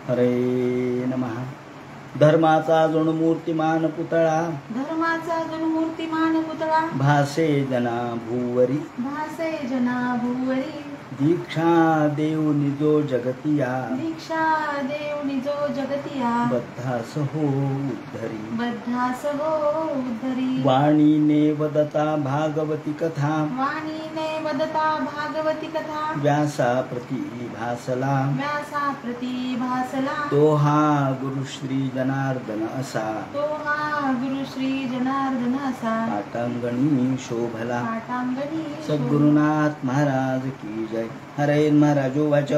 हरे नमः. धर्माचा जणू मूर्तिमान पुतळा, धर्माचा जणू मूर्तिमान पुतळा, भासे जना भूवरी, भासे जना भुवरी. दीक्षा देव निजो जगतिया, दीक्षा देव निजो जगतिया. बद्धास हो उद्धरी, बद्धास हो उद्धरी. वाणीने वदता भागवती कथा, वाणीने वदता भागवती कथा. व्यासा प्रति भासला, व्यासा प्रति भासला. तो हा गुरु श्री जनार्दन असा, तो हा गुरु श्री जनार्दन असा. पाटांगणी शोभला. पाटांगणी सद्गुरुनाथ महाराज की जय. हरे महाराजो वाच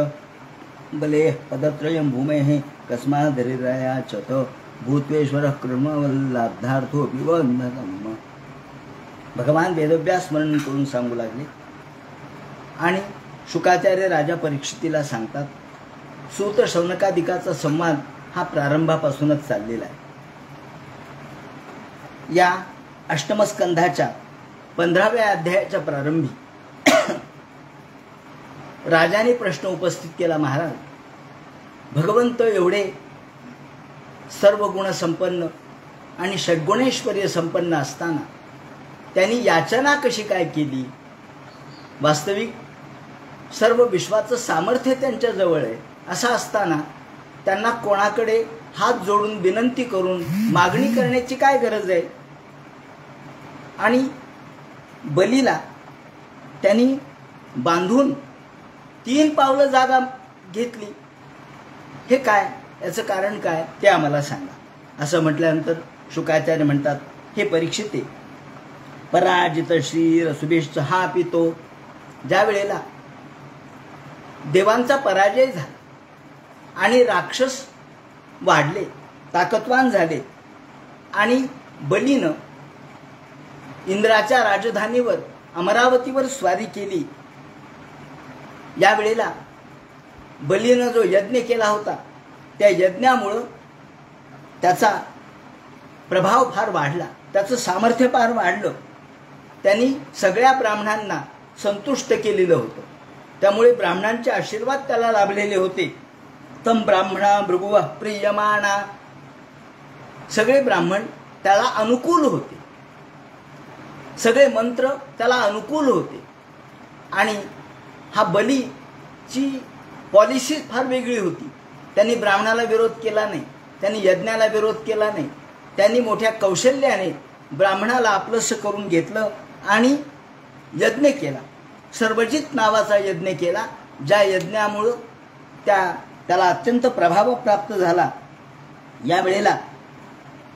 बले पदत्रयं भूमेः कस्मादरिरायाच तो भूत्वेश्वरः कृष्णवल्लब्धार्थो विवंदनम्. भगवान वेदव्यास स्मरण करून सांगू लागले आणि शुकाचार्य राजा परीक्षितीला सांगतात. सूत शौनकादिकाचा संवाद हा प्रारंभापासूनच चाललेला आहे. या अष्टमस्कंधाच्या 15व्या अध्यायाच्या प्रारंभी राजाने प्रश्न उपस्थित केला, महाराज भगवंत एवढे सर्व गुण संपन्न आणि षड्गुणेश्वर्य संपन्न असताना त्यांनी याचना कशी काय केली? वास्तविक सर्व विश्वाचं सामर्थ्य त्यांच्या जवळ आहे. असं असताना त्यांना कोणाकडे हात जोडून विनंती करून मागणी करण्याची काय गरज आहे? आणि बलीला त्यांनी बांधून 3 पावलं जागा घेतली, हे काय? याचं कारण काय ते आम्हाला सांगा. असं म्हटल्यानंतर शुकाचार्य म्हणतात, हे परीक्षिते, पराजित श्री रसुभेशचा हा पितो. ज्या वेळेला देवांचा पराजय झाला आणि राक्षस वाढले, ताकदवान झाले आणि बलीनं इंद्राच्या राजधानीवर अमरावतीवर स्वारी केली, या वेळेला बलीनं जो यज्ञ केला होता त्या यज्ञामुळं त्याचा प्रभाव फार वाढला, त्याचं सामर्थ्य फार वाढलं. त्यांनी सगळ्या ब्राह्मणांना संतुष्ट केलेलं होतं. त्यामुळे ब्राह्मणांचे आशीर्वाद त्याला लाभलेले होते. तम ब्राह्मणा भृगुव प्रियमाणा, सगळे ब्राह्मण त्याला अनुकूल होते, सगळे मंत्र त्याला अनुकूल होते. आणि हा बलीची पॉलिसी फार वेगळी होती. त्यांनी ब्राह्मणाला विरोध केला नाही, त्यांनी यज्ञाला विरोध केला नाही. त्यांनी मोठ्या कौशल्याने ब्राह्मणाला आपलंसं करून घेतलं आणि यज्ञ केला. सर्वजित नावाचा यज्ञ केला, ज्या यज्ञामुळं त्याला अत्यंत प्रभाव प्राप्त झाला. या वेळेला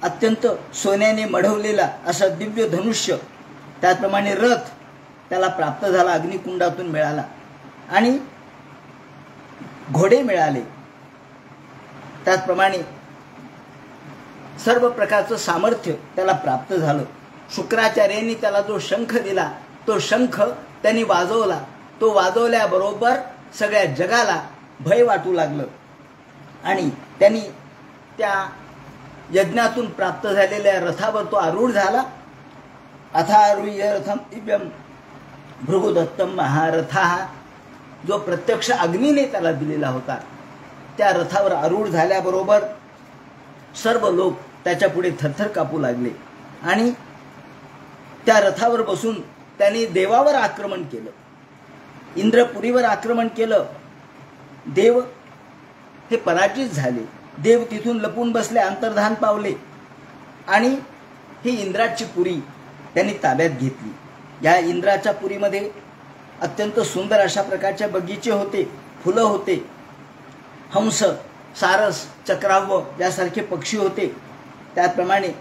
अत्यंत सोन्याने मढवलेला असा दिव्य धनुष्य, त्याचप्रमाणे रथ त्याला प्राप्त झाला, अग्निकुंडातून मिळाला आणि घोडे मिळाले. त्याचप्रमाणे सर्व प्रकारचं सामर्थ्य त्याला प्राप्त झालं. शुक्राचार्यांनी त्याला जो शंख दिला, तो शंख त्यांनी वाजवला. तो वाजवल्याबरोबर सगळ्या जगाला भय वाटू लागलं आणि त्यांनी त्या यज्ञातून प्राप्त झालेल्या रथावर तो आरूढ झाला. अथारूह्य रथम दिव्यम भृगुदत्तम महारथा, जो प्रत्यक्ष अग्नीने त्याला दिलेला होता, त्या रथावर आरूढ झाल्याबरोबर सर्व लोक त्याच्या पुढे थरथर कापू लागले आणि त्या रथावर बसून त्यांनी देवावर आक्रमण केलं, इंद्रपुरीवर आक्रमण केलं. देव हे पराजित झाले. देव तिथून लपून बसले, अंतर्धान पावले आणि ही इंद्राची पुरी त्यांनी ताब्यात घेतली. या इंद्राच्या पुरीमध्ये अत्यंत सुंदर अशा प्रकारचे बगीचे होते, फुलं होते, हंस, सारस, चक्राव्य यासारखे पक्षी होते. त्याप्रमाणे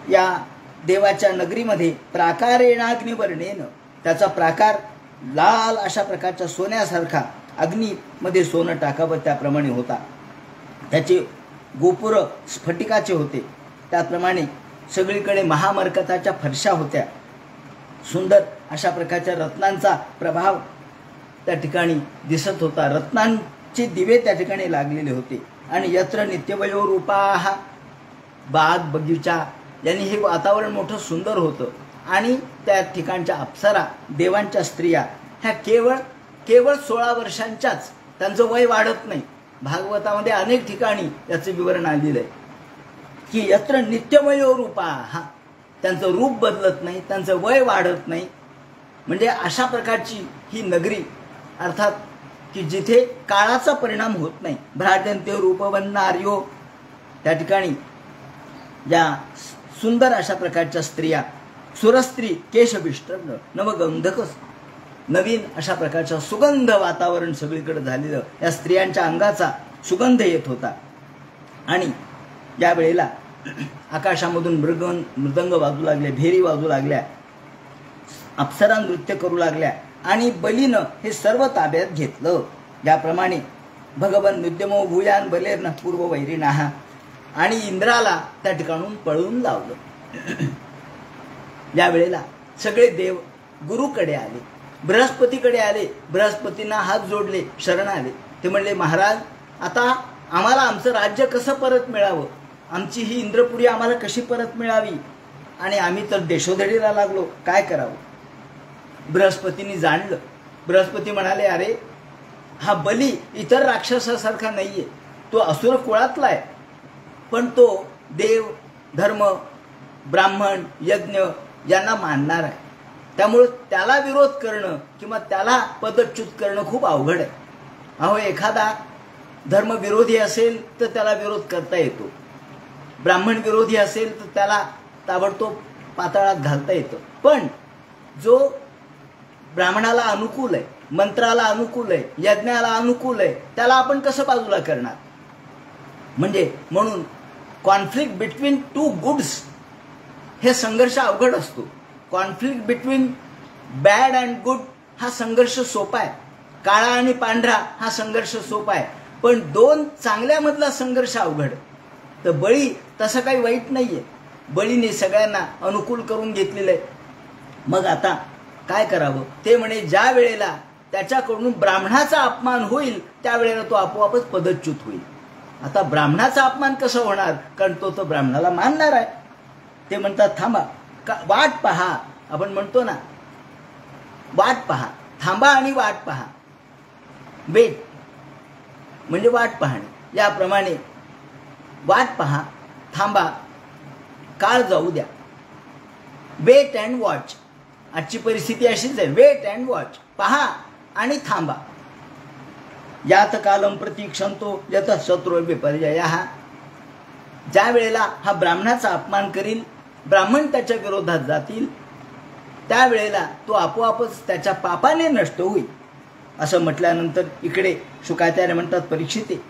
या देवाच्या नगरीमध्ये प्राकारेणाग्निवर्णेन, त्याचा प्राकार लाल अशा प्रकारच्या सोन्यासारखा, अग्नीमध्ये सोनं टाकावं त्याप्रमाणे होता. त्याचे गोपुर स्फटिकाचे होते. त्याप्रमाणे सगळीकडे महामरकताच्या फरशा होत्या. सुंदर अशा प्रकारच्या रत्नांचा प्रभाव त्या ठिकाणी दिसत होता. रत्नांचे दिवे त्या ठिकाणी लागलेले होते. आणि यत्र नित्यवयो रूपाः, बाग बगीचा यांनी हे वातावरण मोठं सुंदर होतं. आणि त्या ठिकाणच्या अप्सरा, देवांच्या स्त्रिया ह्या केवळ 16 वर्षांच्याच, त्यांचं वय वाढत नाही, भागवतामध्ये अनेक ठिकाणी याचं विवरण आलेलं आहे की यत्र नित्यमयो रूपा, हा त्यांचं रूप बदलत नाही, त्यांचं वय वाढत नाही. म्हणजे अशा प्रकारची ही नगरी, अर्थात की जिथे काळाचा परिणाम होत नाही. भ्राजन्ते रूपवन्नार्यो, त्या ठिकाणी या सुंदर अशा प्रकारच्या स्त्रिया, सुरस्त्री केशविष्टर्ण नवगंधकस, नवीन अशा प्रकारच्या सुगंध वातावरण सगळीकडे झालेलं, या स्त्रियांच्या अंगाचा सुगंध येत होता. आणि या वेळेला आकाशामधून मृदंग वाजू लागले, भेरी वाजू लागल्या, अप्सरा नृत्य करू लागल्या आणि बलीनं हे सर्व ताब्यात घेतलं. ज्याप्रमाणे भगवन नुद्यमो भूयान बलेर्न पूर्व वैरिणाहा, आणि इंद्राला त्या ठिकाणून पळून लावलं. या वेळेला सगळे देव गुरुकडे आले, बृहस्पतीकडे आले, बृहस्पतींना हात जोडले, शरण आले. ते म्हणले, महाराज आता आम्हाला आमचं राज्य कसं परत मिळावं, आमची ही इंद्रपुरी आम्हाला कशी परत मिळावी, आणि आम्ही तर देशोधडीला लागलो, काय करावं. बृहस्पतींनी जाणलं. बृहस्पती म्हणाले, अरे हा बली इतर राक्षसासारखा नाहीये, तो असुर कुळातला आहे, पण तो देव, धर्म, ब्राह्मण, यज्ञ यांना मानणार आहे. त्यामुळे त्याला विरोध करणं किंवा त्याला पदच्युत करणं खूप अवघड आहे. अहो, एखादा धर्म विरोधी असेल तर त्याला विरोध करता येतो, ब्राह्मण विरोधी असेल तर त्याला ताबडतोब पाताळात घालता येतं. पण जो ब्राह्मणाला अनुकूल आहे, मंत्राला अनुकूल आहे, यज्ञाला अनुकूल आहे, त्याला आपण कसं बाजूला करणार. म्हणून कॉन्फ्लिक्ट बिटवीन टू गुड्स हे संघर्ष अवघड असतो. Conflict between bad and good हा संघर्ष सोपा आहे, काळा आणि पांढरा हा संघर्ष सोपा आहे, पण दोन चांगल्यामधला संघर्ष अवघड. तर बळी तसं काही वाईट नाहीये, बळीने सगळ्यांना अनुकूल करून घेतलेलं आहे. मग आता काय करावं. ते म्हणे, ज्या वेळेला त्याच्याकडून ब्राह्मणाचा अपमान होईल त्यावेळेला तो आपोआपच पदच्युत होईल. आता ब्राह्मणाचा अपमान कसं होणार, कारण तो ब्राह्मणाला मानणार आहे. ते म्हणतात, थांबा, वाट पहा. आपण म्हणतो ना, वाट पहा, थांबा आणि वाट पहा. वेट म्हणजे वाट पाहणे. याप्रमाणे वाट पहा, थांबा, काळ जाऊ द्या. Wait and watch. आजची परिस्थिती अशीच आहे, वेट अँड वॉच, पहा आणि थांबा. यात कालम प्रतीक्षंतो यत शत्रू विपर्ययः. ज्या वेळेला हा ब्राह्मणाचा अपमान करील, ब्राह्मण त्याच्या विरोधात जातील, त्यावेळेला तो आपोआपच त्याच्या पापाने नष्ट होईल. असं म्हटल्यानंतर इकडे शुकाचार्य म्हणतात, परीक्षिते,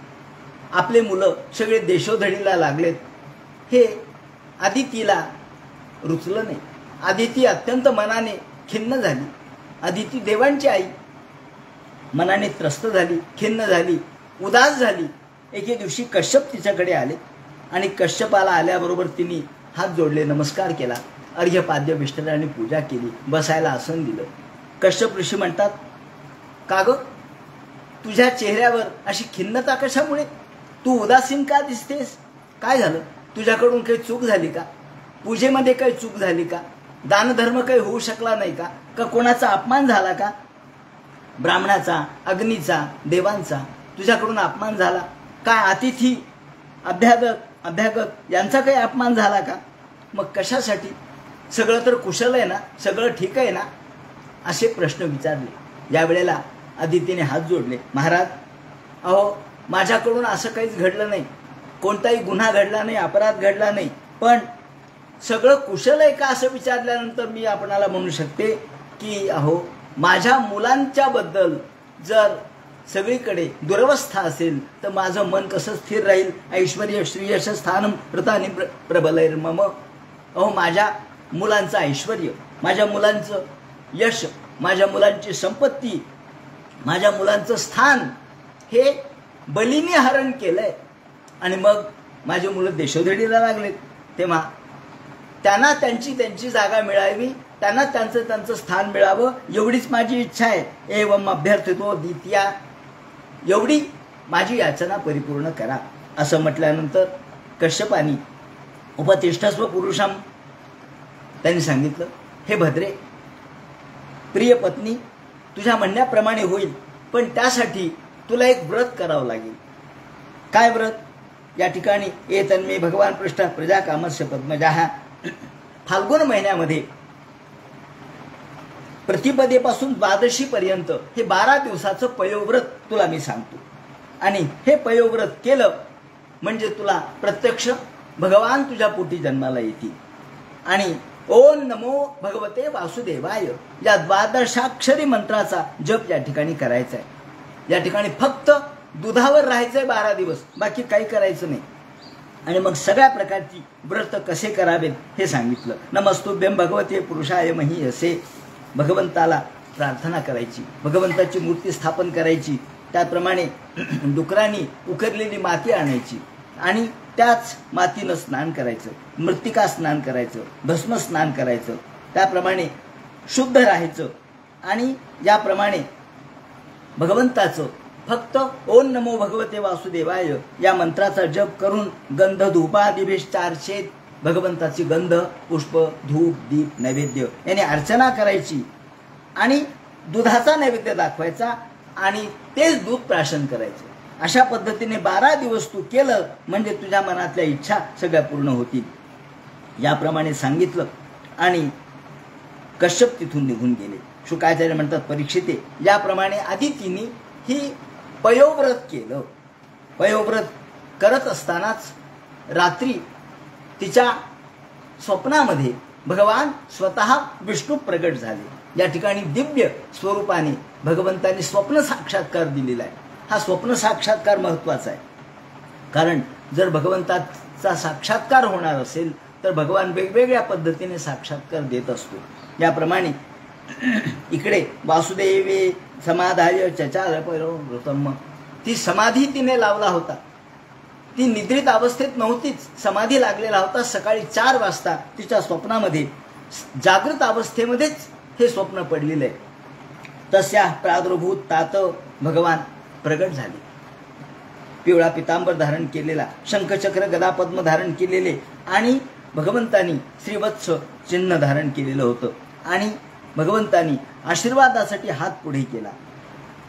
आपले मुलं सगळे देशोधडीला लागलेत. हे अदितीला रुचलं नाही. अदिती अत्यंत मनाने खिन्न झाली. अदिती देवांची आई, मनाने त्रस्त झाली, खिन्न झाली, उदास झाली. एके दिवशी कश्यप तिच्याकडे आले आणि कश्यपाला आल्याबरोबर तिने हात जोडले, नमस्कार केला, अर्घ्यपाद्य विष्ठराने पूजा केली, बसायला आसन दिलं. कश्यप ऋषी म्हणतात, का ग, तुझ्या चेहऱ्यावर अशी खिन्नता कशामुळे, तू उदासीन का दिसतेस, काय झालं, तुझ्याकडून काही चूक झाली का, पूजेमध्ये काही चूक झाली का, दानधर्म काही होऊ शकला नाही का, का कोणाचा अपमान झाला का, ब्राह्मणाचा, अग्नीचा, देवांचा तुझ्याकडून अपमान झाला, काय अतिथी, अभ्यागत यांचा काही अपमान झाला का, मग कशासाठी, सगळं तर कुशल आहे ना, सगळं ठीक आहे ना, असे प्रश्न विचारले. यावेळेला अदितीने हात जोडले, महाराज अहो, माझ्याकडून असं काहीच घडलं नाही, कोणताही गुन्हा घडला नाही, अपराध घडला नाही, पण सगळं कुशल आहे का असं विचारल्यानंतर मी आपणाला म्हणू शकते की अहो, माझ्या मुलांच्या बद्दल जर सगळीकडे दुरवस्था असेल तर माझं मन कसं स्थिर राहील. ऐश्वर्य श्रीयश स्थानम प्रतानी प्रबलैर्मम. अहो, माझ्या मुलांचं ऐश्वर्य, माझ्या मुलांचं यश, माझ्या मुलांची संपत्ती, माझ्या मुलांचं स्थान हे बलीने हरण केलंय, आणि मग माझी मुलं देशोधडीला लागलेत. तेव्हा त्यांना त्यांची जागा मिळावी, त्यांना त्यांचं स्थान मिळावं, एवढीच माझी इच्छा आहे. एवम अभ्यर्थितो द्वितीया, एवढी माझी याचना परिपूर्ण करा. असं म्हटल्यानंतर कश्यपानी उपतिष्ठस्व पुरुषम, त्यांनी सांगितलं, हे भद्रे, प्रिय पत्नी, तुझ्या म्हणण्याप्रमाणे होईल, पण त्यासाठी तुला एक व्रत करावं लागेल. काय व्रत? या ठिकाणी एतन्मे भगवान पृष्ठ प्रजा कामस्य पद्मजाः, फाल्गुन महिन्यामध्ये प्रतिपदेपासून द्वादशी पर्यंत हे 12 दिवसाचं पयोव्रत तुला मी सांगतो. आणि हे पयोव्रत केलं म्हणजे तुला प्रत्यक्ष भगवान तुझ्या पोटी जन्माला येतील. आणि ओम नमो भगवते वासुदेवाय या 12 मंत्राचा जप या ठिकाणी करायचा आहे. या ठिकाणी फक्त दुधावर राहायचंय 12 दिवस, बाकी काही करायचं नाही. आणि मग सगळ्या प्रकारची व्रत कसे करावेत हे सांगितलं. नमस्तुभ्यं भगवते पुरुषाय महीयसे, भगवंताला प्रार्थना करायची, भगवंताची मूर्ती स्थापन करायची. त्याप्रमाणे डुकरांनी उकरलेली माती आणायची आणि त्याच मातीनं स्नान करायचं, मृत्तिका स्नान करायचं, भस्म स्नान करायचं. त्याप्रमाणे शुद्ध राहायचं. आणि याप्रमाणे भगवंताचं फक्त ओम नमो भगवते वासुदेवाय या मंत्राचा जप करून गंध धूपादिभिष 400 भगवंताची गंध पुष्प धूप दीप नैवेद्य याने अर्चना करायची आणि दुधाचा नैवेद्य दाखवायचा आणि तेच दूध प्राशन करायचं. अशा पद्धतीने 12 दिवस तू केलं म्हणजे तुझ्या मनातल्या इच्छा सगळ्या पूर्ण होतील. याप्रमाणे सांगितलं. आणि कश्यप तिथून निघून गेले. शुकाचार्य म्हणतात, परीक्षिते, याप्रमाणे आदितीने ही पयोव्रत केलं. पयोव्रत करत असतानाच रात्री तिच्या स्वप्नामध्ये भगवान स्वतः विष्णू प्रगट झाले. या ठिकाणी दिव्य स्वरूपाने भगवंतांनी स्वप्न साक्षात्कार दिलेला आहे. हा स्वप्न साक्षात्कार महत्वाचा आहे. कारण जर भगवंताचा साक्षात्कार होणार असेल तर भगवान वेगवेगळ्या पद्धतीने साक्षात्कार देत असतो. याप्रमाणे इकडे वासुदेवे समाधाय चचार परोव्रतम, ती समाधी तिने लावला होता. ती निद्रित अवस्थेत नव्हतीच, समाधी लागलेला होता. सकाळी 4 वाजता तिच्या स्वप्नामध्ये जागृत अवस्थेमध्येच हे स्वप्न पडलेलं आहे. तस्या प्रादुर्भूत तात भगवान प्रगट झाले. पिवळा पितांबर धारण केलेला, शंखचक्र गदा पद्म धारण केलेले आणि भगवंतांनी श्रीवत्स चिन्ह धारण केलेलं होतं. आणि भगवंतांनी आशीर्वादासाठी हात पुढे केला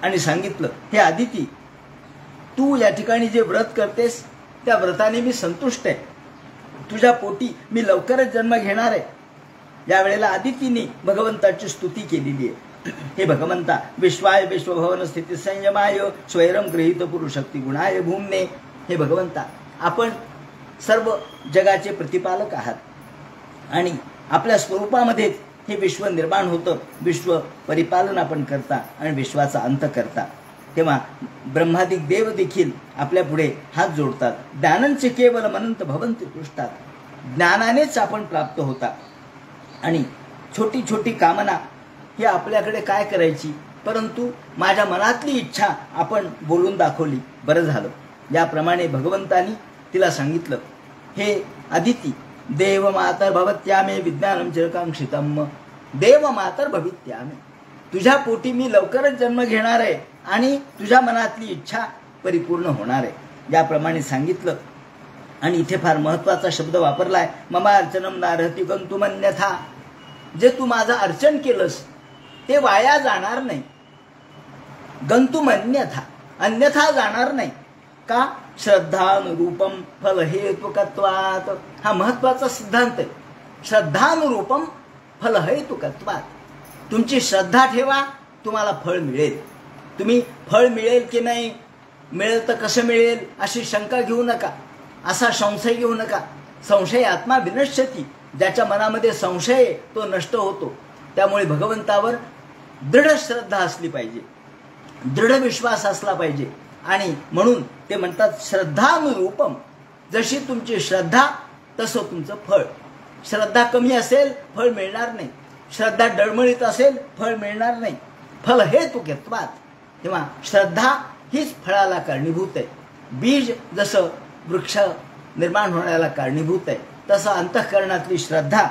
आणि सांगितलं, हे आदिती, तू या ठिकाणी जे व्रत करतेस त्या व्रताने मी संतुष्ट आहे. तुझ्या पोटी मी लवकरच जन्म घेणार आहे. यावेळेला आदितीने भगवंताची स्तुती केलेली आहे. हे भगवंता, विश्वाय विश्वभवन स्थिती संयमाय स्वैरम गृहीत पुरुषक्ती गुणाय भूमने. हे भगवंता, आपण सर्व जगाचे प्रतिपालक आहात आणि आपल्या स्वरूपामध्ये हे विश्व निर्माण होतं. विश्व परिपालन आपण करता आणि विश्वाचा अंत करता. तेव्हा ब्रह्मादिक देव देखील आपल्या पुढे हात जोडतात. ज्ञानंचे केवल मनंत भवंती पृष्ठात, ज्ञानानेच आपण प्राप्त होता. आणि छोटी छोटी कामना ही आपल्याकडे काय करायची, परंतु माझ्या मनातली इच्छा आपण बोलून दाखवली, बरं झालं. याप्रमाणे भगवंतानी तिला सांगितलं, हे आदिती, देव मातर भवत्यामे विज्ञानम चिरकांक्षितम. देव मातर भवित्यामे, तुझ्या पोटी मी लवकरच जन्म घेणार आहे आणि तुझ्या मनातली इच्छा परिपूर्ण होणार आहे. याप्रमाणे सांगितलं. आणि इथे फार महत्वाचा शब्द वापरलाय, ममा अर्चनम नारहती गंतुमन्यथा. जे तू माझं अर्चन केलंस ते वाया जाणार नाही. गंतुमन्यथा, अन्यथा जाणार नाही. का? श्रद्धानुरूपम फलहेतुकत्वात्. हा महत्वाचा सिद्धांत आहे. श्रद्धानुरूपम फलहेतुकत्वात्. तुमची श्रद्धा ठेवा, तुम्हाला फळ मिळेल. तुम्ही फळ मिळेल की नाही, मिळेल तर कसं मिळेल अशी शंका घेऊ नका, असा संशय घेऊ नका. संशय आत्मा विनश्यती. ज्याच्या मनामध्ये संशय आहे तो नष्ट होतो. त्यामुळे भगवंतावर दृढ श्रद्धा असली पाहिजे, दृढ विश्वास असला पाहिजे. आणि म्हणून ते म्हणतात श्रद्धानुरूपम. जशी तुमची श्रद्धा तसं तुमचं फळ. श्रद्धा कमी असेल फळ मिळणार नाही, श्रद्धा डळमळीत असेल फळ मिळणार नाही. फल हेतुकत्वात्. तेव्हा श्रद्धा हीच फळाला कारणीभूत आहे. बीज जसं वृक्ष निर्माण होण्याला कारणीभूत आहे तसं अंतःकरणातली श्रद्धा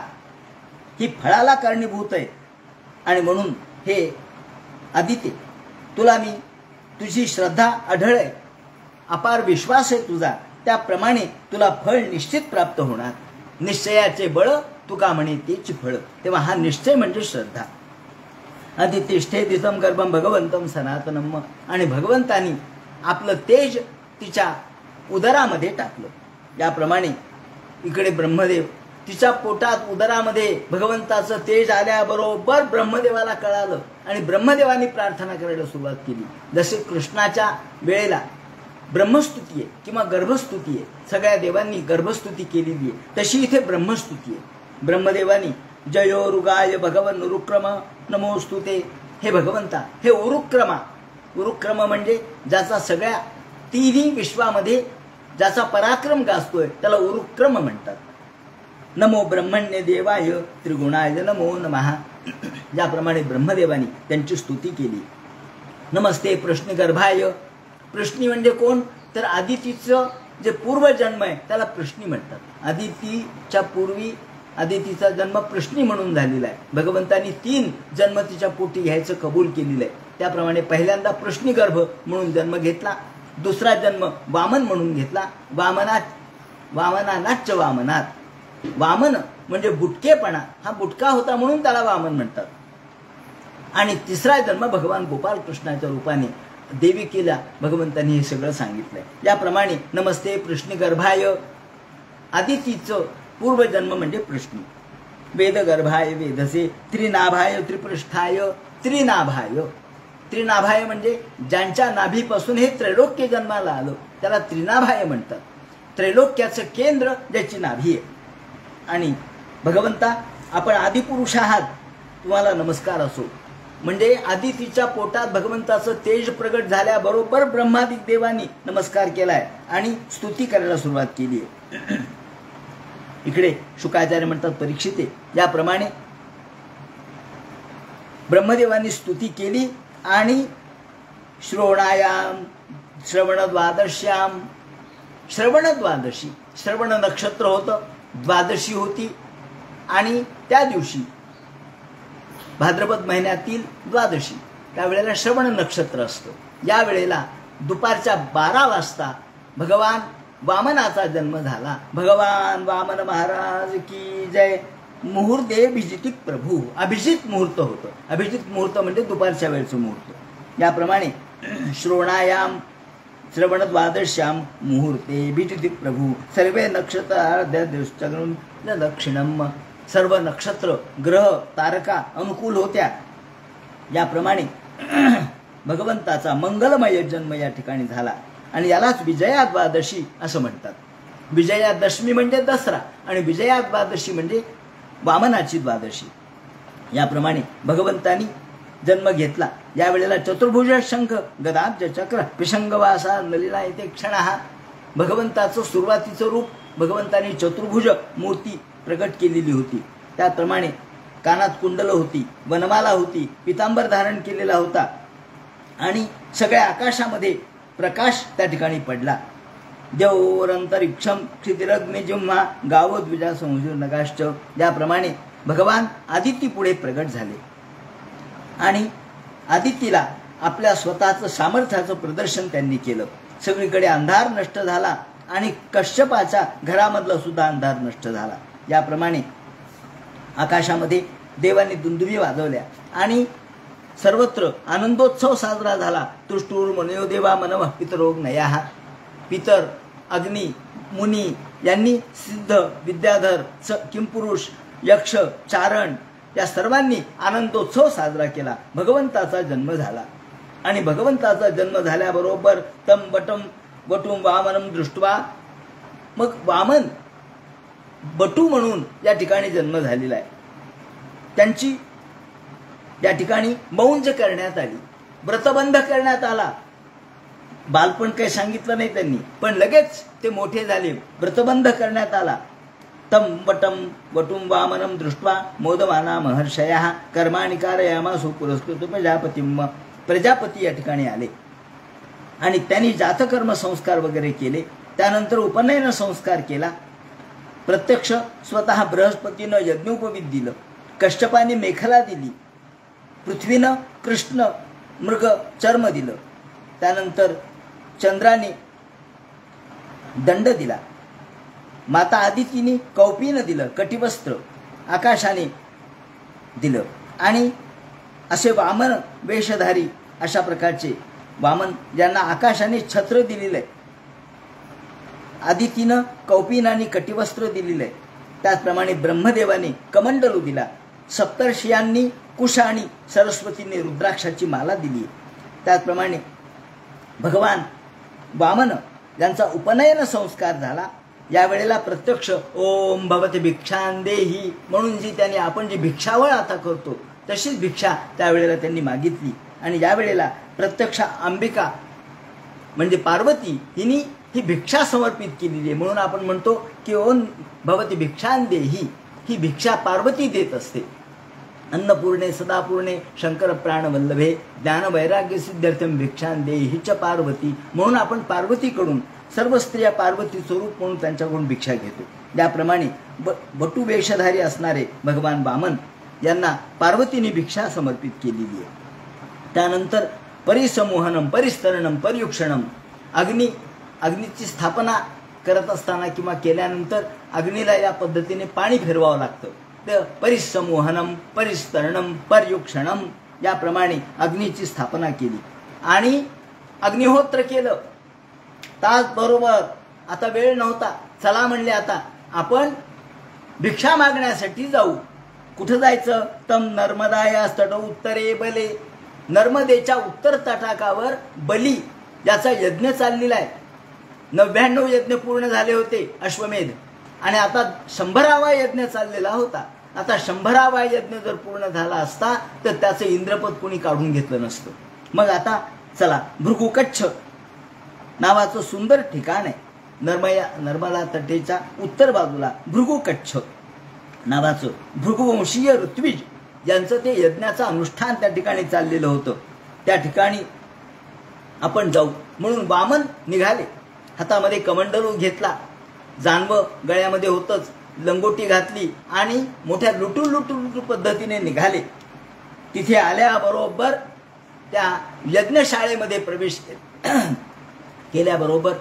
ही फळाला कारणीभूत आहे. आणि म्हणून हे आदित्य, तुला मी, तुझी श्रद्धा अढळ आहे, अपार विश्वास आहे तुझा, त्याप्रमाणे तुला फळ निश्चित प्राप्त होणार. निश्चयाचे बळ तुका म्हणे तेची फळ. तेव्हा हा निश्चय म्हणजे श्रद्धा. आदितिष्ठे दितम गर्भम भगवंतम सनातनम. आणि भगवंतानी आपलं तेज तिच्या उदरामध्ये टाकलं. याप्रमाणे इकडे ब्रह्मदेव तिच्या पोटात उदरामध्ये भगवंताचं तेज आल्याबरोबर ब्रह्मदेवाला कळालं आणि ब्रह्मदेवानी प्रार्थना करायला सुरुवात केली. जसे कृष्णाच्या वेळेला ब्रह्मस्तुती आहे किंवा गर्भस्तुती आहे, सगळ्या देवांनी गर्भस्तुती केलेली आहे, तशी इथे ब्रह्मस्तुती आहे. ब्रह्मदेवानी जयो ऋगाय भगवन उरुक्रम नमोस्तुते, हे भगवंता, हे उरुक्रम म्हणजे ज्याचा सगळ्या तिन्ही विश्वामध्ये ज्याचा पराक्रम गाजतोय त्याला उरुक्रम म्हणतात. नमो ब्रह्मण्य देवाय त्रिगुणाय नमो नमः. ज्याप्रमाणे ब्रह्मदेवानी त्यांची स्तुती केली. नमस्ते प्रश्निगर्भाय. प्रश्नी म्हणजे कोण, तर आदितीचं जे पूर्वजन्म आहे त्याला प्रश्नी म्हणतात. आदितीच्या पूर्वी आदितीचा जन्म प्रश्नी म्हणून झालेला आहे. भगवंतांनी 3 जन्म तिच्या पोटी घ्यायचं कबूल केलेलं आहे. त्याप्रमाणे पहिल्यांदा प्रश्निगर्भ म्हणून जन्म घेतला, दुसरा जन्म वामन म्हणून घेतला, वामनानाच्च वामनात. वामन म्हणजे बुटकेपणा, हा बुटका होता म्हणून त्याला वामन म्हणतात. आणि तिसरा जन्म भगवान गोपाल कृष्णाच्या रूपाने देविकेला भगवंतांनी हे सगळं सांगितलंय. याप्रमाणे नमस्ते प्रश्निगर्भाय, आदितीचं पूर्वजन्म म्हणजे प्रश्नी. वेदगर्भाय वेदसे, त्रिनाभाय त्रिपृष्ठाय त्रिनाभाय. त्रिनाभाय म्हणजे ज्यांच्या नाभीपासून हे त्रैलोक्य जन्माला आलं त्याला त्रिनाभाय म्हणतात. त्रैलोक्याचं केंद्र ज्याची नाभी आहे. आणि भगवंता, आपण आदिपुरुष आहात, तुम्हाला नमस्कार असो. म्हणजे आदितीच्या पोटात भगवंताचं तेज प्रगट झाल्याबरोबर ब्रह्मादिक देवांनी नमस्कार केलाय आणि स्तुती करायला सुरुवात केली आहे. इकडे शुकाचार्य म्हणतात परीक्षिते, याप्रमाणे ब्रह्मदेवांनी स्तुती केली आणि श्रवणायाम श्रवणद्वादश्याम, श्रवणद्वादशी, श्रवण नक्षत्र होतं, द्वादशी होती आणि त्या दिवशी भाद्रपद महिन्यातील द्वादशी त्यावेळेला श्रवण नक्षत्र असतं. या वेळेला दुपारच्या 12 वाजता भगवान वामनाचा जन्म झाला. भगवान वामन महाराज की जय. मुहूर्ते अभिजित प्रभू, अभिजित मुहूर्त होतं. अभिजित मुहूर्त म्हणजे दुपारच्या वेळचं मुहूर्त. याप्रमाणे श्रवणायाम श्रवण द्वादश्याम मुहूर्ते अभिजित प्रभू सर्वे नक्षत्र दक्षिणम. सर्व नक्षत्र ग्रह तारका अनुकूल होत्या. याप्रमाणे भगवंताचा मंगलमय जन्म या ठिकाणी झाला आणि यालाच विजया द्वादशी असं म्हणतात. विजयादशमी म्हणजे दसरा आणि विजया द्वादशी म्हणजे वामनाची द्वादशी. याप्रमाणे भगवंतानी जन्म घेतला. यावेळेला चतुर्भुज शंख गदाब्ज चक्र पिशंगवासा नलिला येथे क्षण. हा भगवंताचं सुरुवातीचं रूप भगवंतानी चतुर्भुज मूर्ती प्रकट केलेली होती. त्याप्रमाणे कानात कुंडल होती, वनमाला होती, पितांबर धारण केलेला होता आणि सगळ्या आकाशामध्ये प्रकाश त्या ठिकाणी पडला. देवोरंतरिक्षम क्षितिरग्निजिह्वा गावोद्विजा संशुर नगाश्च. याप्रमाणे भगवान आदिती पुढे प्रगट झाले आणि आदितीला आपल्या स्वतःचं सामर्थ्याचं प्रदर्शन त्यांनी केलं. सगळीकडे अंधार नष्ट झाला आणि कश्यपाच्या घरामधला सुद्धा अंधार नष्ट झाला. याप्रमाणे आकाशामध्ये देवांनी दुंदुभी वाजवल्या आणि सर्वत्र आनंदोत्सव साजरा झाला. तुष्टूर मनोदेवा मनव पितरोग नयाहा. पितर, अग्नी, मुनी यांनी सिद्ध, विद्याधर, किंपुरुष, यक्ष, चारण या सर्वांनी आनंदोत्सव साजरा केला. भगवंताचा जन्म झाला आणि भगवंताचा जन्म झाल्याबरोबर तम बटम वटुम वामनम दृष्टवा. मग वामन बटू म्हणून या ठिकाणी जन्म झालेला आहे. त्यांची या ठिकाणी मौंज करण्यात आली, व्रतबंध करण्यात आला. बालपण काही सांगितलं नाही त्यांनी, पण लगेच ते मोठे झाले. व्रतबंध करण्यात आला. तम वटम वटुम वामनम दृष्ट्वा मोदमाना महर्षया कर्माणि कारयामासु पुरस्कृत प्रजापतिम. प्रजापती या ठिकाणी आले आणि त्यांनी जातकर्म संस्कार वगैरे केले. त्यानंतर उपनयन संस्कार केला. प्रत्यक्ष स्वतः बृहस्पतीनं यज्ञोपवीत दिलं, कश्यपाने मेखला दिली, पृथ्वीनं कृष्ण मृग चर्म दिलं, त्यानंतर चंद्राने दंड दिला, माता आदितीने कौपीनं दिलं, कटिवस्त्र आकाशाने दिलं आणि असे वामन वेशधारी अशा प्रकारचे वामन ज्यांना आकाशाने छत्र दिलेलं आहे आदितीनं कौपिन आणि कटिवस्त्र दिलेलं आहे. त्याचप्रमाणे ब्रह्मदेवाने कमंडलू दिला. सप्तर्षियांनी कुश आणि सरस्वतीने रुद्राक्षाची माला दिली. त्याचप्रमाणे भगवान वामन यांचा उपनयन संस्कार झाला. यावेळेला प्रत्यक्ष ओम भवते भिक्षां देही म्हणून जी त्यांनी आपण जी भिक्षावळ आता करतो तशीच भिक्षा त्यावेळेला त्यांनी मागितली. आणि यावेळेला प्रत्यक्ष अंबिका म्हणजे पार्वती हिने ही भिक्षा समर्पित केलेली आहे. म्हणून आपण म्हणतो की ओम भवती भिक्षां देही, ही भिक्षा पार्वती देत असते. अन्नपूर्णे सदापूर्णे शंकर प्राणवल्लभे ज्ञान वैराग्य सिद्ध्यर्थम भिक्षां देही च पार्वती. म्हणून आपण पार्वतीकडून सर्व स्त्रिया पार्वती स्वरूप म्हणून त्यांच्याकडून भिक्षा घेतो. त्याप्रमाणे बटू वेशधारी असणारे भगवान वामन यांना पार्वतीने भिक्षा समर्पित केलेली आहे. त्यानंतर परिसमोहनम परिस्तरणम पर्युक्षणम, अग्नीची स्थापना करत असताना किंवा केल्यानंतर अग्नीला या पद्धतीने पाणी फिरवावं लागतं. तर परिसमोहनम परिस्तरणम पर्युक्षणम याप्रमाणे अग्नीची स्थापना केली आणि अग्निहोत्र केलं. तास बरोबर आता वेळ नव्हता. चला म्हणले आता आपण भिक्षा मागण्यासाठी जाऊ. कुठं जायचं? तम नर्मदाया तट उत्तरे बले, नर्मदेच्या उत्तर तटाकावर बली याचा यज्ञ चाललेला आहे. 99 यज्ञ पूर्ण झाले होते अश्वमेध आणि आता 100वा यज्ञ चाललेला होता. आता 100वा यज्ञ जर पूर्ण झाला असता तर त्याचं इंद्रपद कोणी काढून घेतलं नसतं. मग आता चला भृगुकच्छ नावाचं सुंदर ठिकाण आहे. नर्मदा तटेच्या उत्तर बाजूला भृगुकच्छ नावाचं भृगुवंशीय ऋत्विज यांचं ते यज्ञाचं अनुष्ठान त्या ठिकाणी चाललेलं होतं. त्या ठिकाणी आपण जाऊ म्हणून वामन निघाले. हातामध्ये कमंडलू घेतला, जानवं गळ्यामध्ये होतंच, लंगोटी घातली आणि मोठ्या लुटू पद्धतीने निघाले. तिथे आल्याबरोबर त्या यज्ञशाळेमध्ये प्रवेश केल्याबरोबर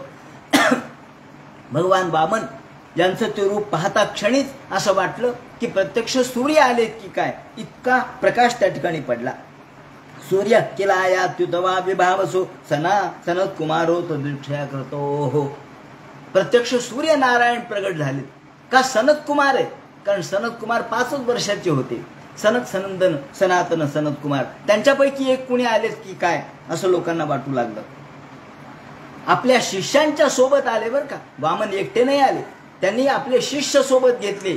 भगवान वामन यांचं ते रूप पाहता क्षणीच असं वाटलं की प्रत्यक्ष सूर्य आलेत की काय, इतका प्रकाश त्या ठिकाणी पडला. सूर्य किलायात्युतवा विभावसो सना सनत कुमारो तदृक्षया करतो हो. प्रत्यक्ष सूर्यनारायण प्रगट झाले. का सनत कुमार आहे? कारण सनत कुमार 5 वर्षाचे होते. सनत सनंदन सनातन सनत कुमार त्यांच्यापैकी एक कुणी आलेत की काय असं लोकांना वाटू लागलं. आपल्या शिष्यांच्या सोबत आले बरं का. वामन एकटे नाही आले, त्यांनी आपले शिष्य सोबत घेतले.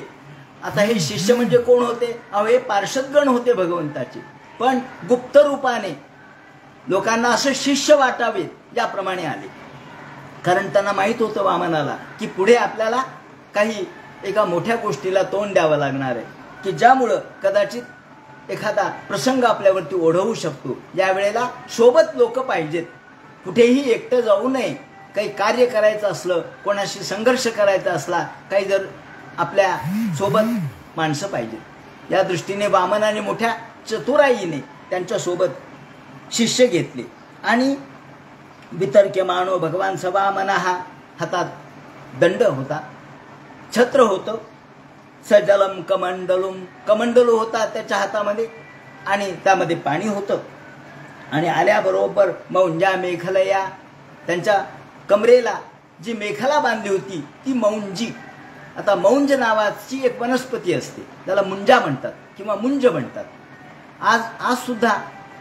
आता हे शिष्य म्हणजे कोण होते? अहो हे पार्षदगण होते भगवंताचे, पण गुप्त रूपाने लोकांना असं शिष्य वाटावेत याप्रमाणे आले. कारण त्यांना माहित होतं वामनाला की पुढे आपल्याला काही एका मोठ्या गोष्टीला तोंड द्यावं लागणार आहे की ज्यामुळं कदाचित एखादा प्रसंग आपल्यावरती ओढवू शकतो. यावेळेला सोबत लोक पाहिजेत. कुठेही एकटं जाऊ नये. काही कार्य करायचं असलं, कोणाशी संघर्ष करायचा असला, काही जर आपल्या सोबत माणसं पाहिजेत. या दृष्टीने वामनाने मोठ्या चतुराईने त्यांच्यासोबत शिष्य घेतले आणि वितर्क्यमानो भगवान सवामनहा, हातात दंड होता, छत्र होतं, सजलम कमंडलू होता त्याच्या हातामध्ये आणि त्यामध्ये पाणी होतं. आणि आल्याबरोबर मौंजा मेखलया, त्यांच्या कमरेला जी मेखला बांधली होती ती मौंजी. आता मौंज नावाची एक वनस्पती असते, त्याला मुंजा म्हणतात किंवा मुंज म्हणतात. आज सुद्धा